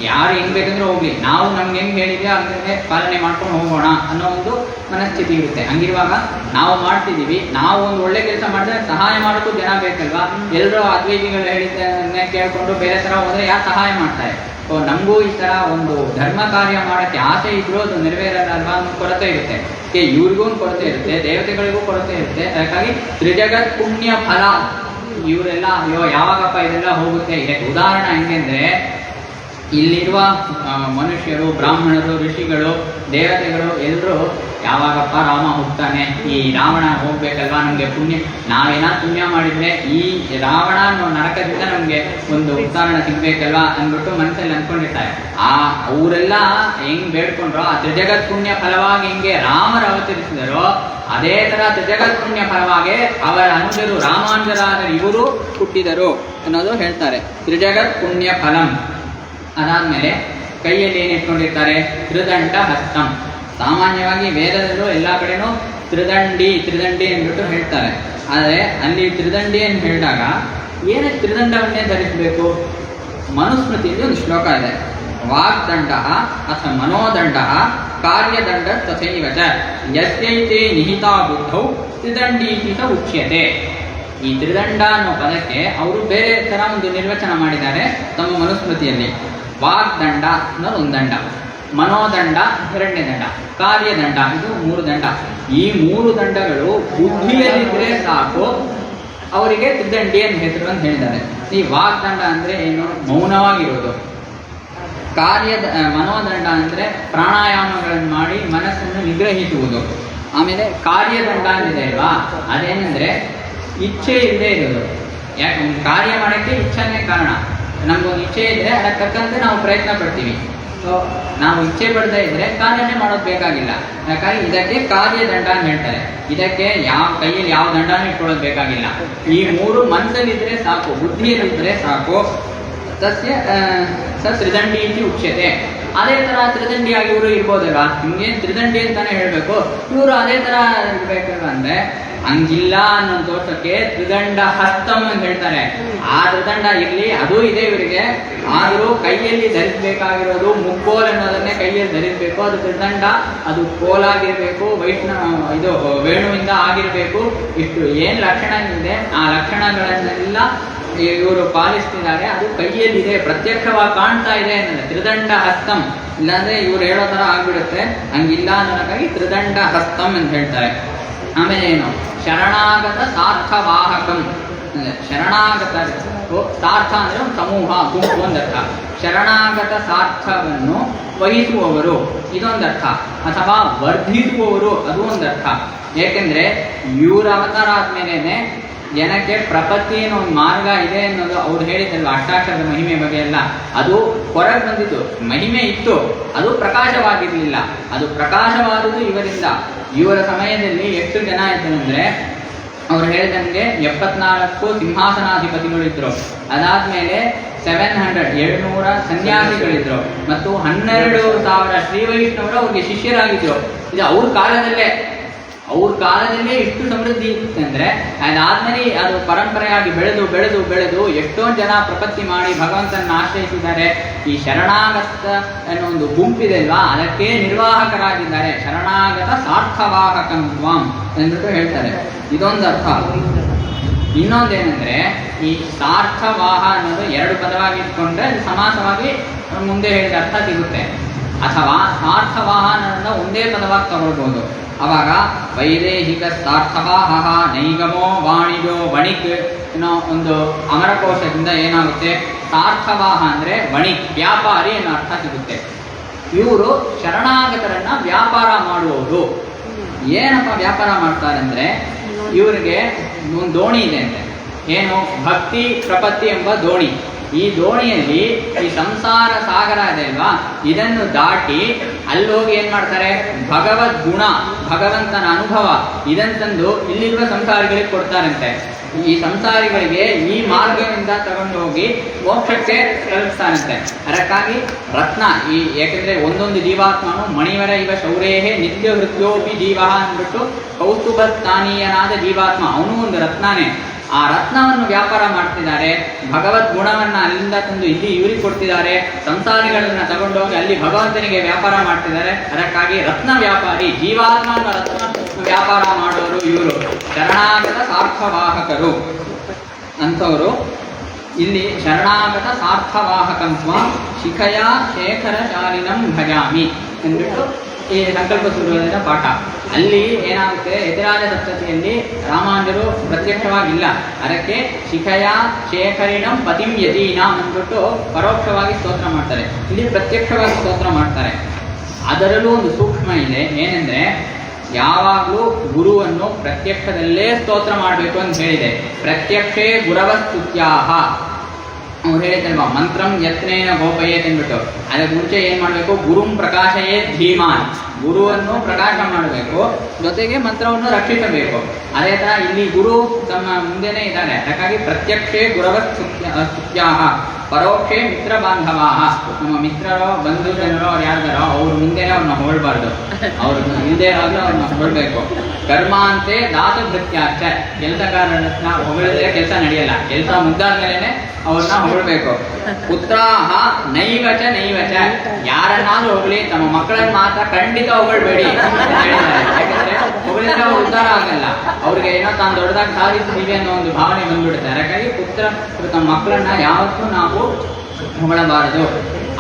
ಯಾರು ಹೆಂಗೆ ಬೇಕಂದ್ರೆ ಹೋಗಲಿ, ನಾವು ನಮ್ಗೆ ಹೆಂಗೆ ಹೇಳಿದ್ವಿ ಹಂಗೆ ಪಾಲನೆ ಮಾಡ್ಕೊಂಡು ಹೋಗೋಣ ಅನ್ನೋ ಒಂದು ಮನಸ್ಥಿತಿ ಇರುತ್ತೆ. ಹಂಗಿರುವಾಗ ನಾವು ಮಾಡ್ತಿದ್ದೀವಿ, ನಾವು ಒಂದು ಒಳ್ಳೆ ಕೆಲಸ ಮಾಡಿದ್ರೆ ಸಹಾಯ ಮಾಡೋಕ್ಕೂ ಜನ ಬೇಕಲ್ವಾ. ಎಲ್ಲರೂ ಅದ್ವೈತಿಗಳು ಹೇಳಿದ್ದನ್ನೇ ಕೇಳಿಕೊಂಡು ಬೇರೆ ಥರ ಹೋದರೆ ಯಾರು ಸಹಾಯ ಮಾಡ್ತಾರೆ? ಸೊ ನಮಗೂ ಈ ಥರ ಒಂದು ಧರ್ಮ ಕಾರ್ಯ ಮಾಡೋಕ್ಕೆ ಆಸೆ ಇದ್ರೂ ಅದು ನೆರವೇರಲ್ಲ ಅನ್ನೋ ಕೊರತೆ ಇರುತ್ತೆ. ಇವ್ರಿಗೂ ಒಂದು ಕೊರತೆ ಇರುತ್ತೆ, ದೇವತೆಗಳಿಗೂ ಕೊರತೆ ಇರುತ್ತೆ. ಅದಕ್ಕಾಗಿ ತ್ರಿಜಗತ್ ಪುಣ್ಯ ಫಲ ಇವರೆಲ್ಲ ಅಯ್ಯೋ ಯಾವಾಗಪ್ಪ ಇದೆಲ್ಲ ಹೋಗುತ್ತೆ. ಇದಕ್ಕೆ ಉದಾಹರಣೆ ಹೆಂಗೆಂದರೆ ಇಲ್ಲಿರುವ ಮನುಷ್ಯರು, ಬ್ರಾಹ್ಮಣರು, ಋಷಿಗಳು, ದೇವತೆಗಳು ಎಲ್ಲರೂ ಯಾವಾಗಪ್ಪ ರಾಮ ಹೋಗ್ತಾನೆ, ಈ ರಾವಣ ಹೋಗ್ಬೇಕಲ್ವಾ, ನಮಗೆ ಪುಣ್ಯ ನಾವೇನಾದ್ರು ಪುಣ್ಯ ಮಾಡಿದರೆ ಈ ರಾವಣ ನರಕದಿಂದ ನಮಗೆ ಒಂದು ಉದಾಹರಣೆ ಸಿಗ್ಬೇಕಲ್ವಾ ಅಂದ್ಬಿಟ್ಟು ಮನಸ್ಸಲ್ಲಿ ಅಂದ್ಕೊಂಡಿರ್ತಾರೆ. ಅವರೆಲ್ಲ ಹೆಂಗೆ ಬೇಡ್ಕೊಂಡ್ರೋ ಆ ತ್ರಿಜಗತ್ ಪುಣ್ಯ ಫಲವಾಗಿ ಹೆಂಗೆ ರಾಮರು ಅವತರಿಸಿದರೋ ಅದೇ ಥರ ತ್ರಿಜಗತ್ ಪುಣ್ಯ ಫಲವಾಗಿ ಅವರ ಅನುಜರು ರಾಮಾನುಜರಾದ ಇವರು ಹುಟ್ಟಿದರು ಅನ್ನೋದು ಹೇಳ್ತಾರೆ. ತ್ರಿಜಗತ್ ಪುಣ್ಯ ಫಲಂ. ಅದಾದಮೇಲೆ ಕೈಯಲ್ಲಿ ಏನು ಇಟ್ಕೊಂಡಿರ್ತಾರೆ? ತ್ರಿದಂಡ ಹಸ್ತಂ. ಸಾಮಾನ್ಯವಾಗಿ ವೇದದಲ್ಲೂ ಎಲ್ಲ ಕಡೆನೂ ತ್ರಿದಂಡಿ ಅಂದ್ಬಿಟ್ಟು ಹೇಳ್ತಾರೆ. ಆದರೆ ಅಲ್ಲಿ ತ್ರಿದಂಡಿ ಅಂತ ಹೇಳಿದಾಗ ಏನಕ್ಕೆ ತ್ರಿದಂಡವನ್ನೇ ಧರಿಸಬೇಕು? ಮನುಸ್ಮೃತಿಯಲ್ಲಿ ಒಂದು ಶ್ಲೋಕ ಇದೆ, ವಾಗ್ದಂಡ ಅಥವಾ ಮನೋದಂಡ ಕಾರ್ಯದಂಡ ತಥೈವ ಚ ಯಸ್ಯೈತೆ ನಿಹಿತಾ ಬುದ್ಧೌ ತ್ರಿದಂಡೀತಿ ಸ ಉಚ್ಯತೆ. ಈ ತ್ರಿದಂಡ ಅನ್ನೋ ಪದಕ್ಕೆ ಅವರು ಬೇರೆ ಥರ ಒಂದು ನಿರ್ವಚನ ಮಾಡಿದ್ದಾರೆ ತಮ್ಮ ಮನುಸ್ಮೃತಿಯಲ್ಲಿ. ವಾಗ್ದಂಡ ಅನ್ನೋದು ಒಂದು ದಂಡ, ಮನೋದಂಡ ಎರಡನೇ ದಂಡ, ಕಾರ್ಯದಂಡ ಇದು 3 ದಂಡ. ಈ 3 ದಂಡಗಳು ಬುದ್ಧಿಯಲ್ಲಿದ್ದರೆ ಸಾಕು ಅವರಿಗೆ ತ್ರಿದಂಡಿ ಅಂತ ಹೆಸರು ಅಂತ ಹೇಳಿದ್ದಾರೆ. ಈ ವಾಗ್ದಂಡ ಅಂದರೆ ಏನು? ಮೌನವಾಗಿರೋದು. ಮನೋದಂಡ ಅಂದರೆ ಪ್ರಾಣಾಯಾಮಗಳನ್ನು ಮಾಡಿ ಮನಸ್ಸನ್ನು ನಿಗ್ರಹಿಸುವುದು. ಆಮೇಲೆ ಕಾರ್ಯದಂಡ ಅಂದಿದೆ ಅಲ್ವಾ, ಅದೇನೆಂದರೆ ಇಚ್ಛೆ ಇಲ್ಲದೆ ಇರೋದು. ಯಾಕೆ? ಕಾರ್ಯ ಮಾಡೋಕ್ಕೆ ಇಚ್ಛೆನೇ ಕಾರಣ. ನಮ್ಗೊಂದು ಇಚ್ಛೆ ಇದ್ರೆ ಅದಕ್ಕೆ ತಕ್ಕಂತೆ ನಾವು ಪ್ರಯತ್ನ ಪಡ್ತೀವಿ. ಸೊ ನಾವು ಇಚ್ಛೆ ಪಡದೇ ಇದ್ರೆ ಕಾರ್ಯನೇ ಮಾಡೋದು ಬೇಕಾಗಿಲ್ಲ. ಯಾಕಂದ್ರೆ ಇದಕ್ಕೆ ಕಾರ್ಯದಂಡ ಅಂತ ಹೇಳ್ತಾರೆ. ಇದಕ್ಕೆ ಯಾವ ಕೈಯಲ್ಲಿ ಯಾವ ದಂಡನೂ ಇಟ್ಕೊಳ್ಳೋದು ಬೇಕಾಗಿಲ್ಲ. ಈ ಮೂರು ಮನಸ್ಸಲ್ಲಿದ್ರೆ ಸಾಕು, ಬುದ್ಧಿಯಲ್ಲಿದ್ರೆ ಸಾಕು. ತಸ್ಯ ತ್ರಿದಂಡಿ ಇತಿ ಉಚ್ಯತೆ. ಅದೇ ತರ ತ್ರಿದಂಡಿಯಾಗಿ ಇವರು ಇರ್ಬೋದಲ್ಲ, ನಿಮ್ಗೆ ತ್ರಿದಂಡಿ ಅಂತಾನೆ ಹೇಳ್ಬೇಕು, ಇವರು ಅದೇ ತರ ಇರ್ಬೇಕಲ್ಲ ಅಂದ್ರೆ ಹಂಗಿಲ್ಲ ಅನ್ನೋ ತೋಟಕ್ಕೆ ತ್ರಿದಂಡ ಹಸ್ತಂ ಅಂತ ಹೇಳ್ತಾರೆ. ಆ ತ್ರಿದಂಡ ಇರ್ಲಿ, ಅದು ಇದೆ ಇವರಿಗೆ. ಆದರೂ ಕೈಯಲ್ಲಿ ಧರಿಸಬೇಕಾಗಿರೋದು ಮುಕ್ಕೋಲ್ ಅನ್ನೋದನ್ನೇ ಕೈಯಲ್ಲಿ ಧರಿಸಬೇಕು. ಅದು ತ್ರಿದಂಡ, ಅದು ಕೋಲಾಗಿರ್ಬೇಕು, ಇದು ವೇಣುವಿಂದ ಆಗಿರ್ಬೇಕು. ಇಷ್ಟು ಏನ್ ಲಕ್ಷಣ ಇದೆ ಆ ಲಕ್ಷಣಗಳನ್ನೆಲ್ಲ ಇವರು ಪಾಲಿಸ್ತಿದ್ದಾರೆ. ಅದು ಕೈಯಲ್ಲಿದೆ, ಪ್ರತ್ಯಕ್ಷವಾಗಿ ಕಾಣ್ತಾ ಇದೆ ಅನ್ನೋದು ತ್ರಿದಂಡ ಹಸ್ತಂ. ಇಲ್ಲಾಂದ್ರೆ ಇವ್ರು ಹೇಳೋ ತರ ಆಗ್ಬಿಡುತ್ತೆ. ಹಂಗಿಲ್ಲ ಅನ್ನೋದಕ್ಕಾಗಿ ತ್ರಿದಂಡ ಹಸ್ತಂ ಅಂತ ಹೇಳ್ತಾರೆ. ಆಮೇಲೆ ಏನು, ಶರಣಾಗತ ಸಾರ್ಥವಾಹಕಂ. ಶರಣಾಗತ ಸಾರ್ಥ ಅಂದ್ರೆ ಒಂದು ಸಮೂಹ, ಗುಂಪು ಒಂದರ್ಥ. ಶರಣಾಗತ ಸಾರ್ಥವನ್ನು ವಹಿಸುವವರು ಇದೊಂದರ್ಥ, ಅಥವಾ ವರ್ಧಿಸುವವರು ಅದು ಒಂದರ್ಥ. ಏಕೆಂದ್ರೆ ಇವ್ರ ಅವತಾರ ಆದ್ಮೇಲೆ ಜನಕ್ಕೆ ಪ್ರಪತ್ತಿ ಅನ್ನೋ ಒಂದು ಮಾರ್ಗ ಇದೆ ಅನ್ನೋದು ಅವ್ರು ಹೇಳಿದ್ದಲ್ವ, ಅಷ್ಟಾಕ್ಷರದ ಮಹಿಮೆ ಬಗ್ಗೆ ಎಲ್ಲ ಅದು ಹೊರಗೆ ಬಂದಿದ್ದು. ಮಹಿಮೆ ಇತ್ತು, ಅದು ಪ್ರಕಾಶವಾಗಿರ್ಲಿಲ್ಲ. ಅದು ಪ್ರಕಾಶವಾದುದು ಇವರಿಂದ. ಇವರ ಸಮಯದಲ್ಲಿ ಎಷ್ಟು ಜನ ಇದ್ರು ಅಂದ್ರೆ, ಅವ್ರು ಹೇಳಿದಂಗೆ 74 ಸಿಂಹಾಸನಾಧಿಪತಿಗಳಿದ್ರು. ಅದಾದ್ಮೇಲೆ 700 ಸನ್ಯಾಸಿಗಳಿದ್ರು, ಮತ್ತು 12,000 ಶ್ರೀ ವೈಷ್ಣವರು ಅವ್ರಿಗೆ ಶಿಷ್ಯರಾಗಿದ್ರು. ಇದು ಅವ್ರ ಕಾಲದಲ್ಲೇ ಇಷ್ಟು ಸಮೃದ್ಧಿ ಇರುತ್ತೆ ಅಂದ್ರೆ, ಅದಾದ್ಮೇಲೆ ಅದು ಪರಂಪರೆಯಾಗಿ ಬೆಳೆದು ಬೆಳೆದು ಬೆಳೆದು ಎಷ್ಟೊಂದು ಜನ ಪ್ರಪತ್ತಿ ಮಾಡಿ ಭಗವಂತನ ಆಶ್ರಯಿಸಿದ್ದಾರೆ. ಈ ಶರಣಾಗತ ಅನ್ನೋ ಒಂದು ಗುಂಪಿದೆ ಅಲ್ವಾ, ಅದಕ್ಕೆ ನಿರ್ವಾಹಕರಾಗಿದ್ದಾರೆ. ಶರಣಾಗತ ಸಾರ್ಥವಾಹಕಂ ಅಂದ್ಬಿಟ್ಟು ಹೇಳ್ತಾರೆ. ಇದೊಂದು ಅರ್ಥ. ಇನ್ನೊಂದೇನೆಂದ್ರೆ, ಈ ಸಾರ್ಥವಾಹ ಅನ್ನೋದು 2 ಪದವಾಗಿ ಇಟ್ಕೊಂಡ್ರೆ ಅದು ಸಮಾಸವಾಗಿ ಮುಂದೆ ಹೇಳಿದ ಅರ್ಥ ಸಿಗುತ್ತೆ. ಅಥವಾ ಸಾರ್ಥವಾಹ ಅನ್ನೋದನ್ನ ಒಂದೇ ಪದವಾಗಿ ತಗೊಳ್ಬಹುದು. ಅವಾಗ ವೈದೇಹಿಕ ಸಾರ್ಥವಾಹ ನೈಗಮೋ ವಾಣಿಜೋ ವಣಿಕ್ ಅನ್ನೋ ಒಂದು ಅಮರಕೋಶದಿಂದ ಏನಾಗುತ್ತೆ, ಸಾರ್ಥವಾಹ ಅಂದ್ರೆ ವಣಿಕ್, ವ್ಯಾಪಾರಿ ಅನ್ನೋ ಅರ್ಥ ಸಿಗುತ್ತೆ. ಇವರು ಶರಣಾಗತರನ್ನ ವ್ಯಾಪಾರ ಮಾಡುವವರು. ಏನಪ್ಪ ವ್ಯಾಪಾರ ಮಾಡ್ತಾರೆ ಅಂದ್ರೆ, ಇವರಿಗೆ ಒಂದು ದೋಣಿ ಇದೆ ಅಂತೆ. ಏನು, ಭಕ್ತಿ ಪ್ರಪತ್ತಿ ಎಂಬ ದೋಣಿ. ಈ ದೋಣಿಯಲ್ಲಿ ಈ ಸಂಸಾರ ಸಾಗರ ಇದೆ ಅಲ್ವಾ, ಇದನ್ನು ದಾಟಿ ಅಲ್ಲೋಗಿ ಏನ್ ಮಾಡ್ತಾರೆ, ಭಗವದ್ ಗುಣ, ಭಗವಂತನ ಅನುಭವ ಇದನ್ನಂತಂದು ಇಲ್ಲಿರುವ ಸಂಸಾರಿಗಳಿಗೆ ಕೊಡ್ತಾರಂತೆ. ಈ ಸಂಸಾರಿಗಳಿಗೆ ಈ ಮಾರ್ಗದಿಂದ ತಗೊಂಡು ಹೋಗಿ ಮೋಕ್ಷಕ್ಕೆ ತಲುಪಿಸ್ತಾರಂತೆ. ಅದಕ್ಕಾಗಿ ರತ್ನ, ಯಾಕೆಂದ್ರೆ ಒಂದೊಂದು ಜೀವಾತ್ಮನು ಮಣಿವರ ಇವ ಶೌರೇಹೇ ನಿತ್ಯ ಹೃತ್ಯೋಪಿ ಜೀವ ಅಂದ್ಬಿಟ್ಟು ಕೌಸ್ತುಭ ಸ್ಥಾನೀಯನಾದ ಜೀವಾತ್ಮ, ಅವನು ಒಂದು ರತ್ನಾನೇ. ಆ ರತ್ನವನ್ನು ವ್ಯಾಪಾರ ಮಾಡ್ತಿದ್ದಾರೆ. ಭಗವದ್ ಗುಣವನ್ನ ಅಲ್ಲಿಂದ ತಂದು ಇಲ್ಲಿ ಇವರಿಗೆ ಕೊಡ್ತಿದ್ದಾರೆ. ಸಂಸಾರಿಗಳನ್ನ ತಗೊಂಡೋಗಿ ಅಲ್ಲಿ ಭಗವಂತನಿಗೆ ವ್ಯಾಪಾರ ಮಾಡ್ತಿದ್ದಾರೆ. ಅದಕ್ಕಾಗಿ ರತ್ನ ವ್ಯಾಪಾರಿ, ಜೀವಾತ್ಮನ ರತ್ನ ವ್ಯಾಪಾರ ಮಾಡೋರು ಇವರು ಶರಣಾಗತ ಸಾರ್ಥವಾಹಕರು ಅಂಥವರು. ಇಲ್ಲಿ ಶರಣಾಗತ ಸಾರ್ಥವಾಹಕಂತ್ವ ಶಿಖಯ ಶೇಖರ ಶಾಲಿನಂ ಭಜಾಮಿ ಅಂದ್ಬಿಟ್ಟು ಈ ಸಂಕಲ್ಪ ಸೂರ್ಯೋದಯದ ಪಾಠ. ಅಲ್ಲಿ ಏನಾಗುತ್ತೆ, ಎದುರಾದ ಸಪ್ತತಿಯಲ್ಲಿ ರಾಮಾನುಜರು ಪ್ರತ್ಯಕ್ಷವಾಗಿಲ್ಲ. ಅದಕ್ಕೆ ಶಿಖಯ ಶೇಖರಿಣಂ ಪತಿಂ ಯದೀನಾಂ ಅಂದ್ಬಿಟ್ಟು ಪರೋಕ್ಷವಾಗಿ ಸ್ತೋತ್ರ ಮಾಡ್ತಾರೆ. ಇಲ್ಲಿ ಪ್ರತ್ಯಕ್ಷವಾಗಿ ಸ್ತೋತ್ರ ಮಾಡ್ತಾರೆ. ಅದರಲ್ಲೂ ಒಂದು ಸೂಕ್ಷ್ಮ ಇದೆ. ಏನೆಂದ್ರೆ, ಯಾವಾಗಲೂ ಗುರುವನ್ನು ಪ್ರತ್ಯಕ್ಷದಲ್ಲೇ ಸ್ತೋತ್ರ ಮಾಡಬೇಕು ಅಂತ ಹೇಳಿದೆ. ಪ್ರತ್ಯಕ್ಷೇ ಗುರವಸ್ತುತ್ಯಾಹ ಅವ್ರು ಹೇಳಿದಲ್ವಾ, ಮಂತ್ರಂ ಯತ್ನೇನ ಗೋಪಯೇತ್ ಅಂದ್ಬಿಟ್ಟು. ಅದಕ್ಕೆ ಮುಂಚೆ ಏನ್ ಮಾಡಬೇಕು, ಗುರುಂ ಪ್ರಕಾಶಯೇ ಧೀಮಾನ್, ಗುರುವನ್ನು ಪ್ರಕಾಶ ಮಾಡಬೇಕು, ಜೊತೆಗೆ ಮಂತ್ರವನ್ನು ರಕ್ಷಿಸಬೇಕು. ಅದೇ ತರ ಇಲ್ಲಿ ಗುರು ತಮ್ಮ ಮುಂದೆನೇ ಇದ್ದಾರೆ. ಅದಕ್ಕಾಗಿ ಪ್ರತ್ಯಕ್ಷೇ ಗುರವಸ್ತುತ್ಯಾಹ ಪರೋಕ್ಷೇ ಮಿತ್ರ ಬಾಂಧವಾಹ. ನಮ್ಮ ಮಿತ್ರರೋ ಬಂಧು ಜನರೋ ಅವ್ರು ಯಾರ್ದಾರೋ ಅವ್ರ ಮುಂದೆನೇ ಅವ್ರನ್ನ ಹೊಳ್ಬಾರ್ದು, ಅವ್ರ ಇಲ್ಲದೆ ಆಗಲು ಅವ್ರನ್ನ ಹೊಳ್ಬೇಕು. ಕರ್ಮ ಅಂತೆ ದಾತ ಭೃತ್ಯಾಚ, ಕೆಲಸಗಾರರನ್ನ ಹೊಗಳಿದ್ರೆ ಕೆಲಸ ನಡೆಯಲ್ಲ. ಕೆಲಸ ಮುಗ್ದಾದ್ಮೇಲೆ ಅವ್ರನ್ನ ಹೊಗಳ್ಬೇಕು. ಪುತ್ರಾಹ ನೈವಚ ನೈವಚ, ಯಾರನ್ನಾದ್ರೂ ಹೋಗ್ಲಿ ತಮ್ಮ ಮಕ್ಕಳನ್ನ ಮಾತ್ರ ಖಂಡಿತ ಹೊಗಳ್ಬೇಡಿ ಹೇಳಿದ್ದಾರೆ. ಯಾಕಂದ್ರೆ ಹೊಗಳಿದ್ರೆ ಅವ್ರು ಉದ್ಧಾರ ಆಗಲ್ಲ. ಅವ್ರಿಗೆ ಏನೋ ತಾನು ದೊಡ್ಡದಾಗಿ ಸಾಧಿಸ್ತೀವಿ ಅನ್ನೋ ಒಂದು ಭಾವನೆ ಬಂದ್ಬಿಡುತ್ತೆ. ಅದಕ್ಕಾಗಿ ತಮ್ಮ ಮಕ್ಕಳನ್ನ ಯಾವತ್ತೂ ನಾವು ಹೊಗಳಬಾರದು.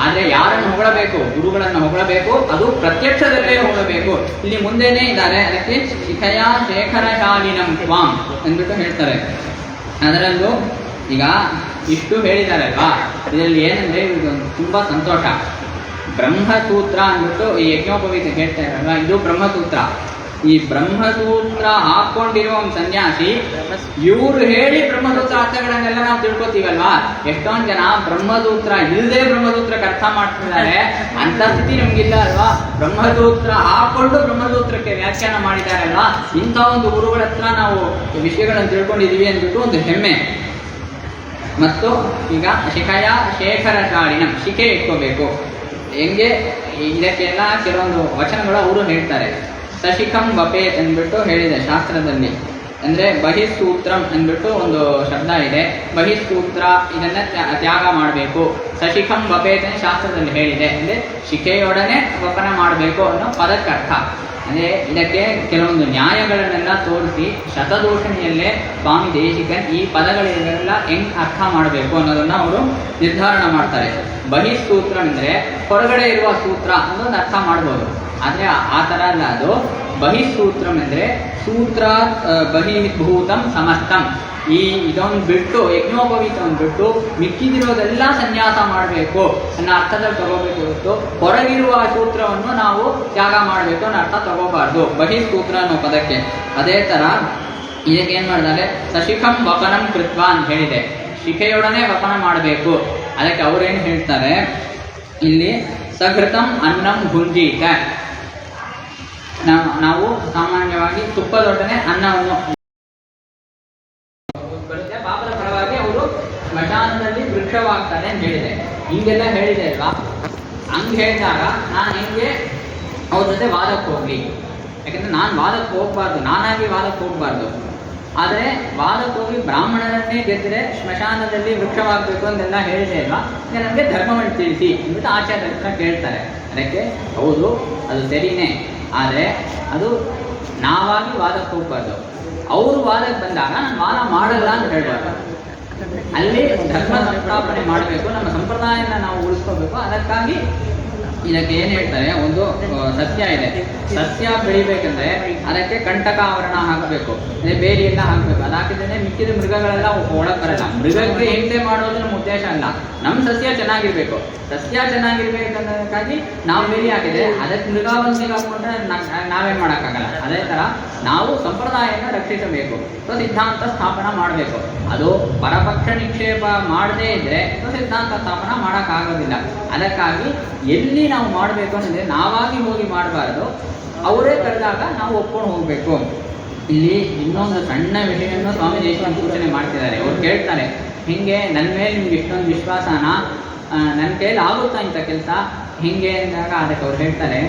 ಆದ್ರೆ ಯಾರನ್ನು ಹೊಗಳಬೇಕು, ಗುರುಗಳನ್ನ ಹೊಗಳಬೇಕು, ಅದು ಪ್ರತ್ಯಕ್ಷದಲ್ಲೇ ಹೊಗಳಬೇಕು. ಇಲ್ಲಿ ಮುಂದೆನೇ ಇದ್ದಾರೆ. ಅದಕ್ಕೆ ಶಿಖಯ ಶೇಖರ ಶಾಲಿನಂ ತ್ವಾಂ ಅಂದ್ಬಿಟ್ಟು ಹೇಳ್ತಾರೆ. ಅದರಲ್ಲೂ ಈಗ ಇಷ್ಟು ಹೇಳಿದಾರಲ್ವಾ, ಇದರಲ್ಲಿ ಏನಂದ್ರೆ ಇದು ತುಂಬಾ ಸಂತೋಷ. ಬ್ರಹ್ಮಸೂತ್ರ ಅಂದ್ಬಿಟ್ಟು ಈ ಯಜ್ಞೋಪವೀತ ಹೇಳ್ತಾ ಇರಲ್ವಾ, ಇದು ಬ್ರಹ್ಮಸೂತ್ರ. ಈ ಬ್ರಹ್ಮಸೂತ್ರ ಹಾಕೊಂಡಿರುವ ಒಂದು ಸನ್ಯಾಸಿ ಇವರು ಹೇಳಿ ಬ್ರಹ್ಮಸೂತ್ರ ಅರ್ಥಗಳನ್ನೆಲ್ಲ ನಾವು ತಿಳ್ಕೊತೀವಲ್ವಾ. ಎಷ್ಟೊಂದು ಜನ ಬ್ರಹ್ಮಸೂತ್ರ ಇಲ್ಲದೆ ಬ್ರಹ್ಮಸೂತ್ರಕ್ಕೆ ಅರ್ಥ ಮಾಡ್ತಿದ್ದಾರೆ. ಅಂತ ಸ್ಥಿತಿ ನಮ್ಗಿಲ್ಲ ಅಲ್ವಾ. ಬ್ರಹ್ಮಸೂತ್ರ ಹಾಕೊಂಡು ಬ್ರಹ್ಮಸೂತ್ರಕ್ಕೆ ವ್ಯಾಖ್ಯಾನ ಮಾಡಿದಾರಲ್ವಾ. ಇಂಥ ಒಂದು ಗುರುಗಳ ಹತ್ರ ನಾವು ವಿಷಯಗಳನ್ನು ತಿಳ್ಕೊಂಡಿದೀವಿ ಅಂದ್ಬಿಟ್ಟು ಒಂದು ಹೆಮ್ಮೆ. ಮತ್ತು ಈಗ ಶಿಖಯ ಶೇಖರ ಚಾಳಿನಂ, ಶಿಖೆ ಇಟ್ಕೋಬೇಕು. ಹೆಂಗೆ ಇದಕ್ಕೆಲ್ಲ ಕೆಲವೊಂದು ವಚನಗಳು ಅವರು ಹೇಳ್ತಾರೆ. ಸಶಿಖಂ ವಪೇತ್ ಅಂದ್ಬಿಟ್ಟು ಹೇಳಿದೆ ಶಾಸ್ತ್ರದಲ್ಲಿ. ಅಂದರೆ ಬಹಿಸೂತ್ರಂ ಅಂದ್ಬಿಟ್ಟು ಒಂದು ಶಬ್ದ ಇದೆ. ಬಹಿಸೂತ್ರ ಇದನ್ನ ತ್ಯಾಗ ಮಾಡಬೇಕು. ಸಶಿಖಂ ವಪೇತ್ ಶಾಸ್ತ್ರದಲ್ಲಿ ಹೇಳಿದೆ. ಅಂದರೆ ಶಿಖೆಯೊಡನೆ ವಪನ ಮಾಡಬೇಕು ಅನ್ನೋ ಪದಕ್ಕೆ ಅರ್ಥ. ಅಂದರೆ ಇದಕ್ಕೆ ಕೆಲವೊಂದು ನ್ಯಾಯಗಳನ್ನೆಲ್ಲ ತೋರಿಸಿ ಶತದೂಷಣಿಯಲ್ಲೇ ಸ್ವಾಮಿ ದೇಶಿಕನ್ ಈ ಪದಗಳೆಲ್ಲ ಹೆಂಗ್ ಅರ್ಥ ಮಾಡಬೇಕು ಅನ್ನೋದನ್ನ ಅವರು ನಿರ್ಧಾರ ಮಾಡ್ತಾರೆ. ಬಹಿಸೂತ್ರ ಅಂದರೆ ಹೊರಗಡೆ ಇರುವ ಸೂತ್ರ ಅನ್ನೋದು ಅರ್ಥ ಮಾಡ್ಬೋದು. ಆದರೆ ಆ ಥರ ಅಲ್ಲ ಅದು. ಬಹಿಸೂತ್ರಂ ಅಂದರೆ ಸೂತ್ರ ಬಹಿರ್ಭೂತಂ ಸಮಸ್ತಂ. ಇದೊಂದು ಬಿಟ್ಟು ಯಜ್ಞೋಪವೀತವನ್ನು ಬಿಟ್ಟು ಮಿಕ್ಕಿದಿರೋದೆಲ್ಲ ಸನ್ಯಾಸ ಮಾಡಬೇಕು ಅನ್ನೋ ಅರ್ಥದಲ್ಲಿ ತಗೋಬೇಕು ಹೊರತು ಹೊರಗಿರುವ ಸೂತ್ರವನ್ನು ನಾವು ತ್ಯಾಗ ಮಾಡಬೇಕು ಅನ್ನೋ ಅರ್ಥ ತಗೋಬಾರ್ದು ಬಹಿಸೂತ್ರ ಅನ್ನೋ ಪದಕ್ಕೆ. ಅದೇ ಥರ ಇದಕ್ಕೆ ಏನು ಮಾಡಿದ್ದಾರೆ, ಸಶಿಖಂ ವಪನಂ ಕೃತ್ವ ಅಂತ ಹೇಳಿದೆ. ಶಿಖೆಯೊಡನೆ ವಪನ ಮಾಡಬೇಕು. ಅದಕ್ಕೆ ಅವರೇನು ಹೇಳ್ತಾರೆ ಇಲ್ಲಿ, ಸಘೃತಂ ಅನ್ನಂ ಭುಂಜೀತ. ನಾವು ಸಾಮಾನ್ಯವಾಗಿ ತುಪ್ಪದೊಡನೆ ಅನ್ನವನ್ನು ಪಾಪದ ಪರವಾಗಿ ಅವರು ಸ್ಮಶಾನದಲ್ಲಿ ವೃಕ್ಷವಾಗ್ತಾರೆ ಅಂತ ಹೇಳಿದೆ. ಹಿಂಗೆಲ್ಲ ಹೇಳಿದೆ ಅಲ್ವಾ. ಹಂಗೆ ಹೇಳಿದಾಗ ನಾನು ಹೆಂಗೆ ಅವ್ರ ಜೊತೆ ವಾದಕ್ಕೆ ಹೋಗ್ಲಿ? ಯಾಕಂದ್ರೆ ನಾನು ವಾದಕ್ಕೆ ಹೋಗ್ಬಾರ್ದು, ನಾನಾಗಿ ವಾದಕ್ಕೆ ಹೋಗ್ಬಾರ್ದು. ಆದರೆ ವಾದಕ್ಕೆ ಹೋಗಿ ಬ್ರಾಹ್ಮಣರನ್ನೇ ಗೆದ್ದರೆ ಸ್ಮಶಾನದಲ್ಲಿ ವೃಕ್ಷವಾಗಬೇಕು ಅಂತೆಲ್ಲ ಹೇಳಿದೆ ಅಲ್ವಾ. ಈಗ ನಮಗೆ ಧರ್ಮವನ್ನು ತಿಳಿಸಿ ಅಂದ್ಬಿಟ್ಟು ಆಚಾರ್ಯರ ಹತ್ರ ಕೇಳ್ತಾರೆ. ಅದಕ್ಕೆ ಹೌದು, ಅದು ಸರಿನೇ. ಆದರೆ ಅದು ನಾವಾಗಿ ವಾದಕ್ಕೆ ಹೋಗ್ಬಾರ್ದು. ಅವರು ವಾದಕ್ಕೆ ಬಂದಾಗ ನಾನು ವಾದ ಮಾಡಲ್ಲ ಅಂತ ಹೇಳ್ಬಾರ್ದು. ಅಲ್ಲಿ ಧರ್ಮ ಸಂಸ್ಥಾಪನೆ ಮಾಡಬೇಕು, ನಮ್ಮ ಸಂಪ್ರದಾಯನ ನಾವು ಉಳಿಸ್ಕೋಬೇಕು. ಅದಕ್ಕಾಗಿ ಇದಕ್ಕೆ ಏನು ಹೇಳ್ತಾರೆ, ಒಂದು ಸಸ್ಯ ಇದೆ. ಸಸ್ಯ ಬೆಳಿಬೇಕಂದ್ರೆ ಅದಕ್ಕೆ ಕಂಟಕ ಆವರಣ ಹಾಕಬೇಕು, ಅದೇ ಬೇಲಿಯೆಲ್ಲ ಹಾಕಬೇಕು. ಅದು ಹಾಕಿದ್ರೆ ಮಿಕ್ಕಿದ ಮೃಗಗಳೆಲ್ಲ ಒಳಗೆ ಬರಲ್ಲ. ಮೃಗಕ್ಕೆ ಹಿಂಸೆ ಮಾಡೋದು ನಮ್ಮ ಉದ್ದೇಶ ಅಲ್ಲ. ನಮ್ಮ ಸಸ್ಯ ಚೆನ್ನಾಗಿರ್ಬೇಕು. ಸಸ್ಯ ಚೆನ್ನಾಗಿರ್ಬೇಕನ್ನೋದಕ್ಕಾಗಿ ನಾವು ಬೇಲಿ ಹಾಕಿದ್ರೆ ಅದಕ್ಕೆ ಮೃಗ ಬಂದು ಸಿಗಾಕೊಂಡ್ರೆ ನಾವೇನು ಮಾಡೋಕ್ಕಾಗಲ್ಲ. ಅದೇ ಥರ ನಾವು ಸಂಪ್ರದಾಯನ ರಕ್ಷಿಸಬೇಕು, ಸಿದ್ಧಾಂತ ಸ್ಥಾಪನ ಮಾಡಬೇಕು. ಅದು ಪರಪಕ್ಷ ನಿಕ್ಷೇಪ ಮಾಡದೇ ಇದ್ರೆ ಸಿದ್ಧಾಂತ ಸ್ಥಾಪನ ಮಾಡೋಕ್ಕಾಗೋದಿಲ್ಲ. ಅದಕ್ಕಾಗಿ ಎಲ್ಲಿ ನಾವು ಮಾಡಬೇಕು ಅಂದರೆ ನಾವಾಗಿ ಹೋಗಿ ಮಾಡಬಾರ್ದು, ಅವರೇ ಕರೆದಾಗ ನಾವು ಒಪ್ಕೊಂಡು ಹೋಗಬೇಕು. ಇಲ್ಲಿ ಇನ್ನೊಂದು ಸಣ್ಣ ವಿಷಯವನ್ನು ಸ್ವಾಮಿ ದೇಶಿಕನ್ ಸೂಚನೆ ಮಾಡ್ತಿದ್ದಾರೆ. ಅವ್ರು ಕೇಳ್ತಾರೆ, ಹಿಂಗೆ ನನ್ನ ಮೇಲೆ ನಿಮ್ಗೆ ಇಷ್ಟೊಂದು ವಿಶ್ವಾಸನ, ನನ್ನ ಕೈಯಲ್ಲಿ ಆಗುತ್ತಾ ಇಂಥ ಕೆಲಸ ಹಿಂಗೆ ಅಂದಾಗ ಅದಕ್ಕೆ ಅವ್ರು ಹೇಳ್ತಾರೆ,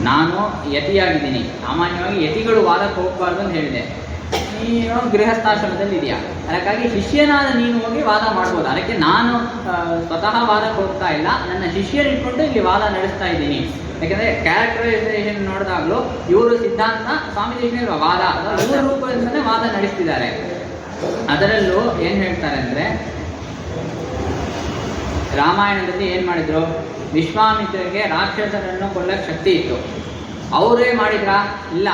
ನಾನು ಯತಿಯಾಗಿದ್ದೀನಿ. ಸಾಮಾನ್ಯವಾಗಿ ಯತಿಗಳು ವಾದಕ್ಕೆ ಹೋಗಬಾರ್ದು ಅಂತ ಹೇಳಿದೆ. ನೀನು ಗೃಹಸ್ಥಾಶ್ರಮದಲ್ಲಿ ಇದೆಯಾ, ಅದಕ್ಕಾಗಿ ಶಿಷ್ಯನಾದ ನೀನು ಹೋಗಿ ವಾದ ಮಾಡ್ಬೋದು. ಅದಕ್ಕೆ ನಾನು ಸ್ವತಃ ವಾದಕ್ಕೆ ಹೋಗ್ತಾ ಇಲ್ಲ, ನನ್ನ ಶಿಷ್ಯರಿಟ್ಕೊಂಡು ಇಲ್ಲಿ ವಾದ ನಡೆಸ್ತಾ ಇದ್ದೀನಿ. ಯಾಕೆಂದರೆ ಕ್ಯಾರೆಕ್ಟರೈಸೇಷನ್ ನೋಡಿದಾಗಲೂ ಇವರು ಸಿದ್ಧಾಂತ, ಸ್ವಾಮಿ ದೇಶಿಕನ ವಾದ, ಇವ್ರ ರೂಪದಿಂದಲೇ ವಾದ ನಡೆಸ್ತಿದ್ದಾರೆ. ಅದರಲ್ಲೂ ಏನು ಹೇಳ್ತಾರೆ ಅಂದರೆ, ರಾಮಾಯಣದಲ್ಲಿ ಏನು ಮಾಡಿದ್ರು, ವಿಶ್ವಾಮಿತ್ರರಿಗೆ ರಾಕ್ಷಸರನ್ನು ಕೊಲ್ಲಕ್ಕೆ ಶಕ್ತಿ ಇತ್ತು. ಅವರೇ ಮಾಡಿದ್ರಾ? ಇಲ್ಲ,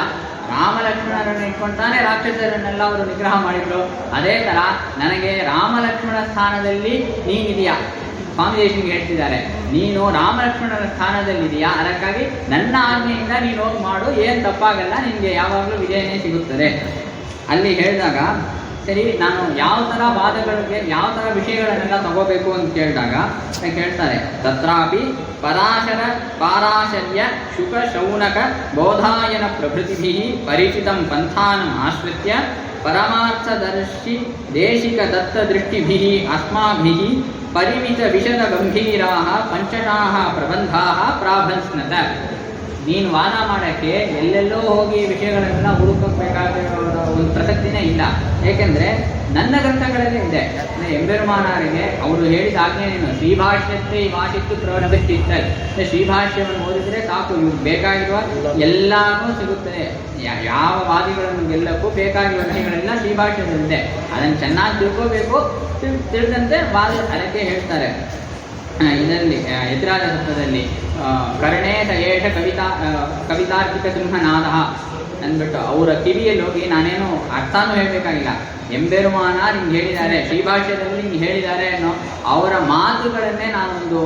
ರಾಮ ಲಕ್ಷ್ಮಣರನ್ನು ಇಟ್ಕೊಂತಾನೆ ರಾಕ್ಷಸರನ್ನೆಲ್ಲ ಅವರು ನಿಗ್ರಹ ಮಾಡಿದ್ರು. ಅದೇ ಥರ ನನಗೆ ರಾಮ ಲಕ್ಷ್ಮಣ ಸ್ಥಾನದಲ್ಲಿ ನೀನಿದೆಯಾ, ಸ್ವಾಮಿ ದೇಶಿಗೆ ಹೇಳ್ತಿದ್ದಾರೆ, ನೀನು ರಾಮ ಲಕ್ಷ್ಮಣರ ಸ್ಥಾನದಲ್ಲಿದೆಯಾ, ಅದಕ್ಕಾಗಿ ನನ್ನ ಆಜ್ಞೆಯಿಂದ ನೀನು ಹೋಗಿ ಮಾಡು, ಏನು ತಪ್ಪಾಗಲ್ಲ, ನಿನಗೆ ಯಾವಾಗಲೂ ವಿಜಯನೇ ಸಿಗುತ್ತದೆ. ಅಲ್ಲಿ ಹೇಳಿದಾಗ ಸರಿ, ನಾನು ಯಾವ ಥರ ವಾದಗಳಿಗೆ ಯಾವ ಥರ ವಿಷಯಗಳನ್ನೆಲ್ಲ ತಗೋಬೇಕು ಅಂತ ಕೇಳಿದಾಗ ಕೇಳ್ತಾರೆ, ತತ್ರಾಪಿ ಪಾರಾಶರ್ಯ ಶುಕ ಶೌನಕ ಬೋಧಾಯನ ಪ್ರಭೃತಿಭಿ ಪರಿಚಿತಂ ಪಂಥಾನಂ ಆಶ್ರಿತ್ಯ ಪರಮಾರ್ಥದರ್ಶಿ ದೇಶಿಕ ದತ್ತದೃಷ್ಟಿಭಿ ಅಸ್ಮಾಭಿಃ ಪರಿಮಿತ ವಿಶದ ಗಂಭೀರಾಃ ಪಂಚಶಾಃ ಪ್ರಬಂಧಾಃ ಪ್ರಾಭನ್ಸ್ನತ. ನೀನು ವಾದ ಮಾಡೋಕ್ಕೆ ಎಲ್ಲೆಲ್ಲೋ ಹೋಗಿ ವಿಷಯಗಳನ್ನೆಲ್ಲ ಹುಡುಕಬೇಕಾಗಿರೋ ಒಂದು ಪ್ರಸಕ್ತಿನೇ ಇಲ್ಲ. ಏಕೆಂದರೆ ನನ್ನ ಗ್ರಂಥಗಳಲ್ಲೇ ಇದೆ. ಎಂಬೆರುಮಾನರಿಗೆ ಅವರು ಹೇಳಿದ ಆಜ್ಞೆಯನ್ನು ಶ್ರೀಭಾಷ್ಯಕ್ಕೆ ಈ ಭಾಷಿತ್ತು ಪ್ರವೃತ್ತಿರ್ತಾರೆ. ಶ್ರೀಭಾಷ್ಯವನ್ನು ಓದಿದರೆ ಸಾಕು, ಇವ್ರು ಬೇಕಾಗಿರುವ ಎಲ್ಲನೂ ಸಿಗುತ್ತದೆ. ಯಾವ ವಾದಿಗಳನ್ನು ಗೆಲ್ಲಕ್ಕೂ ಬೇಕಾಗಿರುವ ವಿಷಯಗಳೆಲ್ಲ ಶ್ರೀಭಾಷ್ಯದಲ್ಲಿದೆ. ಅದನ್ನು ಚೆನ್ನಾಗಿ ತಿಳ್ಕೋಬೇಕು. ತಿಳಿದಂತೆ ವಾದ ಅದಕ್ಕೆ ಹೇಳ್ತಾರೆ. ಇದರಲ್ಲಿ ಯತಿರಾಜ ಸಪ್ತದಲ್ಲಿ ಕರ್ಣೇಶ ಏಷ ಕವಿತಾರ್ಕಿಕ ಸಿಂಹನಾದ ಅಂದ್ಬಿಟ್ಟು ಅವರ ಕಿವಿಯಲ್ಲಿ ಹೋಗಿ ನಾನೇನು ಅರ್ಥನೂ ಹೇಳಬೇಕಾಗಿಲ್ಲ, ಎಂಬೆರುಮಾನಾರ್ ಹಿಂಗೆ ಹೇಳಿದ್ದಾರೆ, ಶ್ರೀಭಾಷ್ಯದಲ್ಲಿ ಹಿಂಗೆ ಹೇಳಿದ್ದಾರೆ ಅನ್ನೋ ಅವರ ಮಾತುಗಳನ್ನೇ ನಾನೊಂದು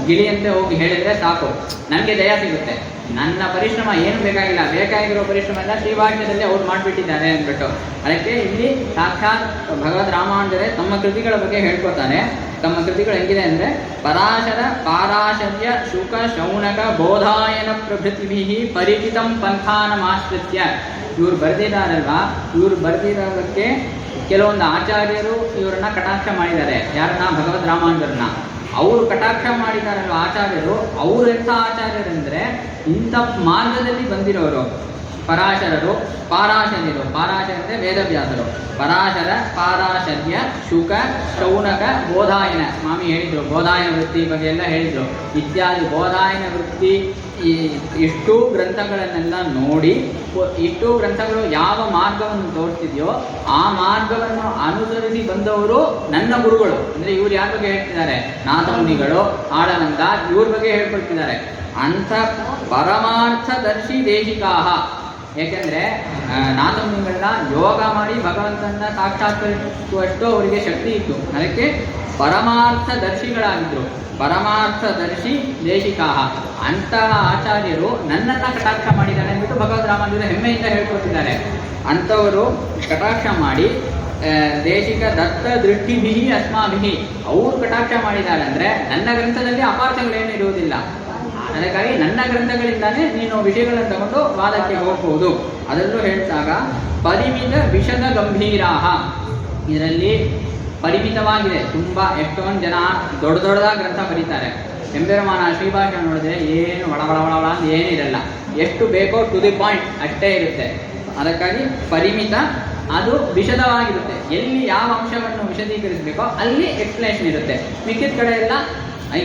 ಗಿಳಿಯಂತೆ ಹೋಗಿ ಹೇಳಿದರೆ ಸಾಕು, ನನಗೆ ದಯ ಸಿಗುತ್ತೆ. ನನ್ನ ಪರಿಶ್ರಮ ಏನು ಬೇಕಾಗಿಲ್ಲ, ಬೇಕಾಗಿರೋ ಪರಿಶ್ರಮ ಎಲ್ಲ ಶ್ರೀಭಾಷ್ಯದಲ್ಲಿ ಅವ್ರು ಮಾಡಿಬಿಟ್ಟಿದ್ದಾರೆ ಅಂದ್ಬಿಟ್ಟು. ಅದಕ್ಕೆ ಇಲ್ಲಿ ಸಾಕ್ಷಾತ್ ಭಗವದ್ ರಾಮಾನುಜರೇ ತಮ್ಮ ಕೃತಿಗಳ ಬಗ್ಗೆ ಹೇಳ್ಕೊತಾರೆ. ತಮ್ಮ ಕೃತಿಗಳು ಹೆಂಗಿದೆ ಅಂದರೆ ಪರಾಶರ ಪಾರಾಶರ್ಯ ಶುಕ ಶೌನಕ ಬೋಧಾಯನ ಪ್ರಭೃತಿಭಿ ಪರಿಚಿತಂ ಪಂಥಾನಮಾಶ್ರಿತ್ಯ. ಇವ್ರು ಬರೆದಿದ್ದಾರಲ್ವಾ, ಇವ್ರು ಬರೆದಿರೋದಕ್ಕೆ ಕೆಲವೊಂದು ಆಚಾರ್ಯರು ಇವರನ್ನ ಕಟಾಕ್ಷ ಮಾಡಿದ್ದಾರೆ. ಯಾರನ್ನ? ಭಗವದ್ ರಾಮಾನುಜರನ್ನ. ಅವರು ಕಟಾಕ್ಷ ಮಾಡಿದಾರಲ್ವ ಆಚಾರ್ಯರು, ಅವರು ಎಂಥ ಆಚಾರ್ಯರೆಂದರೆ ಇಂಥ ಮಾರ್ಗದಲ್ಲಿ ಬಂದಿರೋರು. ಪರಾಶರರು, ಪಾರಾಶರ್ಯರು. ಪಾರಾಶರ ಅಂದರೆ ವೇದವ್ಯಾಸರು. ಪರಾಶರ, ಪಾರಾಶರ್ಯ, ಶುಕ, ಶೌನಕ, ಬೋಧಾಯನ. ಸ್ವಾಮಿ ಹೇಳಿದರು ಬೋಧಾಯನ ವೃತ್ತಿ ಬಗ್ಗೆ ಎಲ್ಲ ಹೇಳಿದರು. ಇತ್ಯಾದಿ ಬೋಧಾಯನ ವೃತ್ತಿ ಇಷ್ಟೂ ಗ್ರಂಥಗಳನ್ನೆಲ್ಲ ನೋಡಿ, ಇಷ್ಟೂ ಗ್ರಂಥಗಳು ಯಾವ ಮಾರ್ಗವನ್ನು ತೋರಿಸ್ತಿದೆಯೋ ಆ ಮಾರ್ಗವನ್ನು ಅನುಸರಿಸಿ ಬಂದವರು ನನ್ನ ಗುರುಗಳು. ಅಂದರೆ ಇವ್ರು ಯಾರ ಬಗ್ಗೆ ಹೇಳ್ತಿದ್ದಾರೆ? ನಾಥಮುನಿಗಳು, ಆಳನಂದ, ಇವ್ರ ಬಗ್ಗೆ ಹೇಳ್ಕೊಳ್ತಿದ್ದಾರೆ. ಅಂಥ ಪರಮಾರ್ಥದರ್ಶಿ ದೇಶಿಕಾಹ. ಏಕೆಂದರೆ ನಾಥಮುನಿಗಳನ್ನ ಯೋಗ ಮಾಡಿ ಭಗವಂತನ ಸಾಕ್ಷಾತ್ಕರಿಸುವಷ್ಟು ಅವರಿಗೆ ಶಕ್ತಿ ಇತ್ತು. ಅದಕ್ಕೆ ಪರಮಾರ್ಥದರ್ಶಿಗಳಾಗಿದ್ದರು. ಪರಮಾರ್ಥದರ್ಶಿ ದೇಶಿಕಾಹ. ಅಂತಹ ಆಚಾರ್ಯರು ನನ್ನನ್ನು ಕಟಾಕ್ಷ ಮಾಡಿದ್ದಾರೆ ಅಂದ್ಬಿಟ್ಟು ಭಗವದ್ ರಾಮಾನುಜರು ಹೆಮ್ಮೆಯಿಂದ ಹೇಳ್ಕೊತಿದ್ದಾರೆ. ಅಂಥವರು ಕಟಾಕ್ಷ ಮಾಡಿ ದೇಶಿಕ ದತ್ತ ದೃಷ್ಟಿಭಿ ಅಸ್ಮಾಭಿ ಅವರು ಕಟಾಕ್ಷ ಮಾಡಿದ್ದಾರೆ. ಅಂದರೆ ನನ್ನ ಗ್ರಂಥದಲ್ಲಿ ಅಪಾರ್ಥಗಳೇನು ಇರುವುದಿಲ್ಲ. ಅದಕ್ಕಾಗಿ ನನ್ನ ಗ್ರಂಥಗಳಿಂದಾನೇ ನೀನು ವಿಷಯಗಳನ್ನು ತಗೊಂಡು ವಾದಕ್ಕೆ ಹೋಗ್ಬೋದು. ಅದರಲ್ಲೂ ಹೇಳಿದಾಗ ಪರಿಮಿತ ವಿಷದ ಗಂಭೀರಾಹ. ಇದರಲ್ಲಿ ಪರಿಮಿತವಾಗಿದೆ. ತುಂಬ ಎಷ್ಟೊಂದು ಜನ ದೊಡ್ಡದಾಗಿ ಗ್ರಂಥ ಬರೀತಾರೆ. ಎಂಬೆರುಮಾನ ಶ್ರೀಭಾಷ್ಯ ನೋಡಿದ್ರೆ ಏನು ಒಳ ಅಂತ ಏನಿರಲ್ಲ. ಎಷ್ಟು ಬೇಕೋ ಟು ದಿ ಪಾಯಿಂಟ್ ಅಷ್ಟೇ ಇರುತ್ತೆ. ಅದಕ್ಕಾಗಿ ಪರಿಮಿತ, ಅದು ವಿಶದವಾಗಿರುತ್ತೆ. ಎಲ್ಲಿ ಯಾವ ಅಂಶವನ್ನು ವಿಶದೀಕರಿಸಬೇಕೋ ಅಲ್ಲಿ ಎಕ್ಸ್ಪ್ಲೇಷನ್ ಇರುತ್ತೆ. ಮಿಕ್ಕಿದ ಕಡೆ ಎಲ್ಲ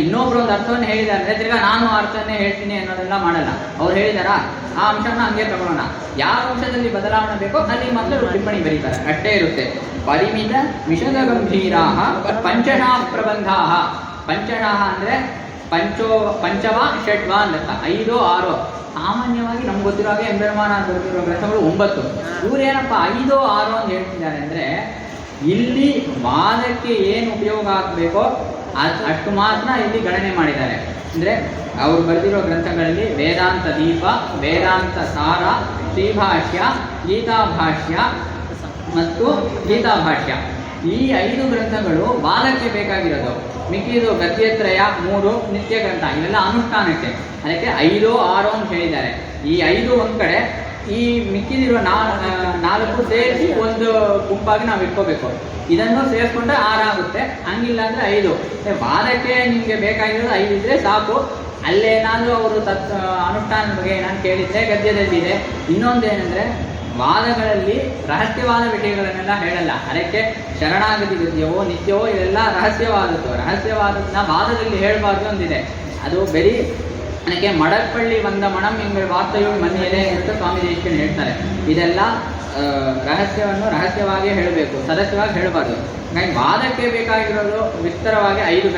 ಇನ್ನೊಬ್ರು ಒಂದು ಅರ್ಥವನ್ನು ಹೇಳಿದ್ದಾರೆ ಅಂದರೆ ತಿರ್ಗಾ ನಾನು ಅರ್ಥವನ್ನೇ ಹೇಳ್ತೀನಿ ಅನ್ನೋದೆಲ್ಲ ಮಾಡಲ್ಲ. ಅವ್ರು ಹೇಳಿದಾರಾ ಆ ಅಂಶನ ಹಂಗೆ ತಗೊಳ್ಳೋಣ. ಯಾವ ಅಂಶದಲ್ಲಿ ಬದಲಾವಣೆ ಬೇಕೋ ಅಲ್ಲಿ ಮೊದಲು ಟಿಪ್ಪಣಿ ಬರೀತಾರೆ, ಅಷ್ಟೇ ಇರುತ್ತೆ. ಪರಿಮಿತ ವಿಷದ ಗಂಭೀರಾಹ ಪಂಚಶಃ ಪ್ರಬಂಧಾಹ. ಪಂಚಶಃ ಅಂದರೆ ಪಂಚವ ಷಡ್ವ ಅಂತ 5 6. ಸಾಮಾನ್ಯವಾಗಿ ನಮ್ಗೆ ಗೊತ್ತಿರೋ ಹಾಗೆ ಎಂಬೆರುಮಾನ ಬರೆದಿರೋ ಗ್ರಂಥಗಳು 9. ಇವರೇನಪ್ಪ 5 6 ಅಂತ ಹೇಳ್ತಿದ್ದಾರೆ ಅಂದರೆ ಇಲ್ಲಿ ವಾದಕ್ಕೆ ಏನು ಉಪಯೋಗ ಆಗಬೇಕೋ ಅಷ್ಟು ಮಾತ್ರ ಇಲ್ಲಿ ಗಣನೆ ಮಾಡಿದ್ದಾರೆ. ಅಂದರೆ ಅವರು ಬರೆದಿರೋ ಗ್ರಂಥಗಳಲ್ಲಿ ವೇದಾಂತ ದೀಪ, ವೇದಾಂತ ಸಾರ, ಶ್ರೀಭಾಷ್ಯ, ಗೀತಾಭಾಷ್ಯ ಮತ್ತು ಗೀತಾಭಾಷ್ಯ, ಈ 5 ಗ್ರಂಥಗಳು ವಾದಕ್ಕೆ ಬೇಕಾಗಿರೋದು. ಮಿಕ್ಕಿದು ಗದ್ಯತ್ರಯ 3 ನಿತ್ಯ ಗ್ರಂಥ, ಇವೆಲ್ಲ ಅನುಷ್ಠಾನಕ್ಕೆ. ಅದಕ್ಕೆ 5 6 ಅಂತ ಹೇಳಿದ್ದಾರೆ. ಈ 5 ಒಂದು ಕಡೆ, ಈ ಮಿಕ್ಕಿದಿರುವ 4 ಸೇರಿಸಿ ಒಂದು ಗುಂಪಾಗಿ ನಾವು ಇಟ್ಕೋಬೇಕು. ಇದನ್ನು ಸೇರಿಸ್ಕೊಂಡ್ರೆ 6 ಆಗುತ್ತೆ. ಹಂಗಿಲ್ಲ ಅಂದರೆ 5. ವಾದಕ್ಕೆ ನಿಮಗೆ ಬೇಕಾಗಿರೋದು 5 ಇದ್ದರೆ ಸಾಕು. ಅಲ್ಲೇನಾದರೂ ಅವರು ಅನುಷ್ಠಾನದ ಬಗ್ಗೆ ನಾನು ಕೇಳಿದರೆ ಗದ್ಯದಲ್ಲಿದೆ. ಇನ್ನೊಂದು ಏನಂದರೆ ವಾದಗಳಲ್ಲಿ ರಹಸ್ಯವಾದ ವಿಷಯಗಳನ್ನೆಲ್ಲ ಹೇಳಲ್ಲ. ಅದಕ್ಕೆ ಶರಣಾಗತಿ ಗದ್ಯವೋ ನಿತ್ಯವೋ ಇವೆಲ್ಲ ರಹಸ್ಯವಾದದ್ದು. ರಹಸ್ಯವಾದದನ್ನ ವಾದದಲ್ಲಿ ಹೇಳಬಾರ್ದು ಅಂದಿದೆ. ಅದು ಬರೀ ಅದಕ್ಕೆ ಮಡಪ್ಪಳ್ಳಿ ಒಂದ ಮಣಂ ಎಂಬ ವಾರ್ತೆಯು ಮನೆಯಲ್ಲೇ ಅಂತ ಸ್ವಾಮಿ ದೇಶಿಕನ್ ಹೇಳ್ತಾರೆ. ಇದೆಲ್ಲ ರಹಸ್ಯವನ್ನು ರಹಸ್ಯವಾಗಿ ಹೇಳಬೇಕು, ಸದಸ್ಯವಾಗಿ ಹೇಳಬಾರ್ದು. ಹಾಗಾಗಿ ವಾದಕ್ಕೆ ಬೇಕಾಗಿರೋದು ವಿಸ್ತಾರವಾಗಿ 5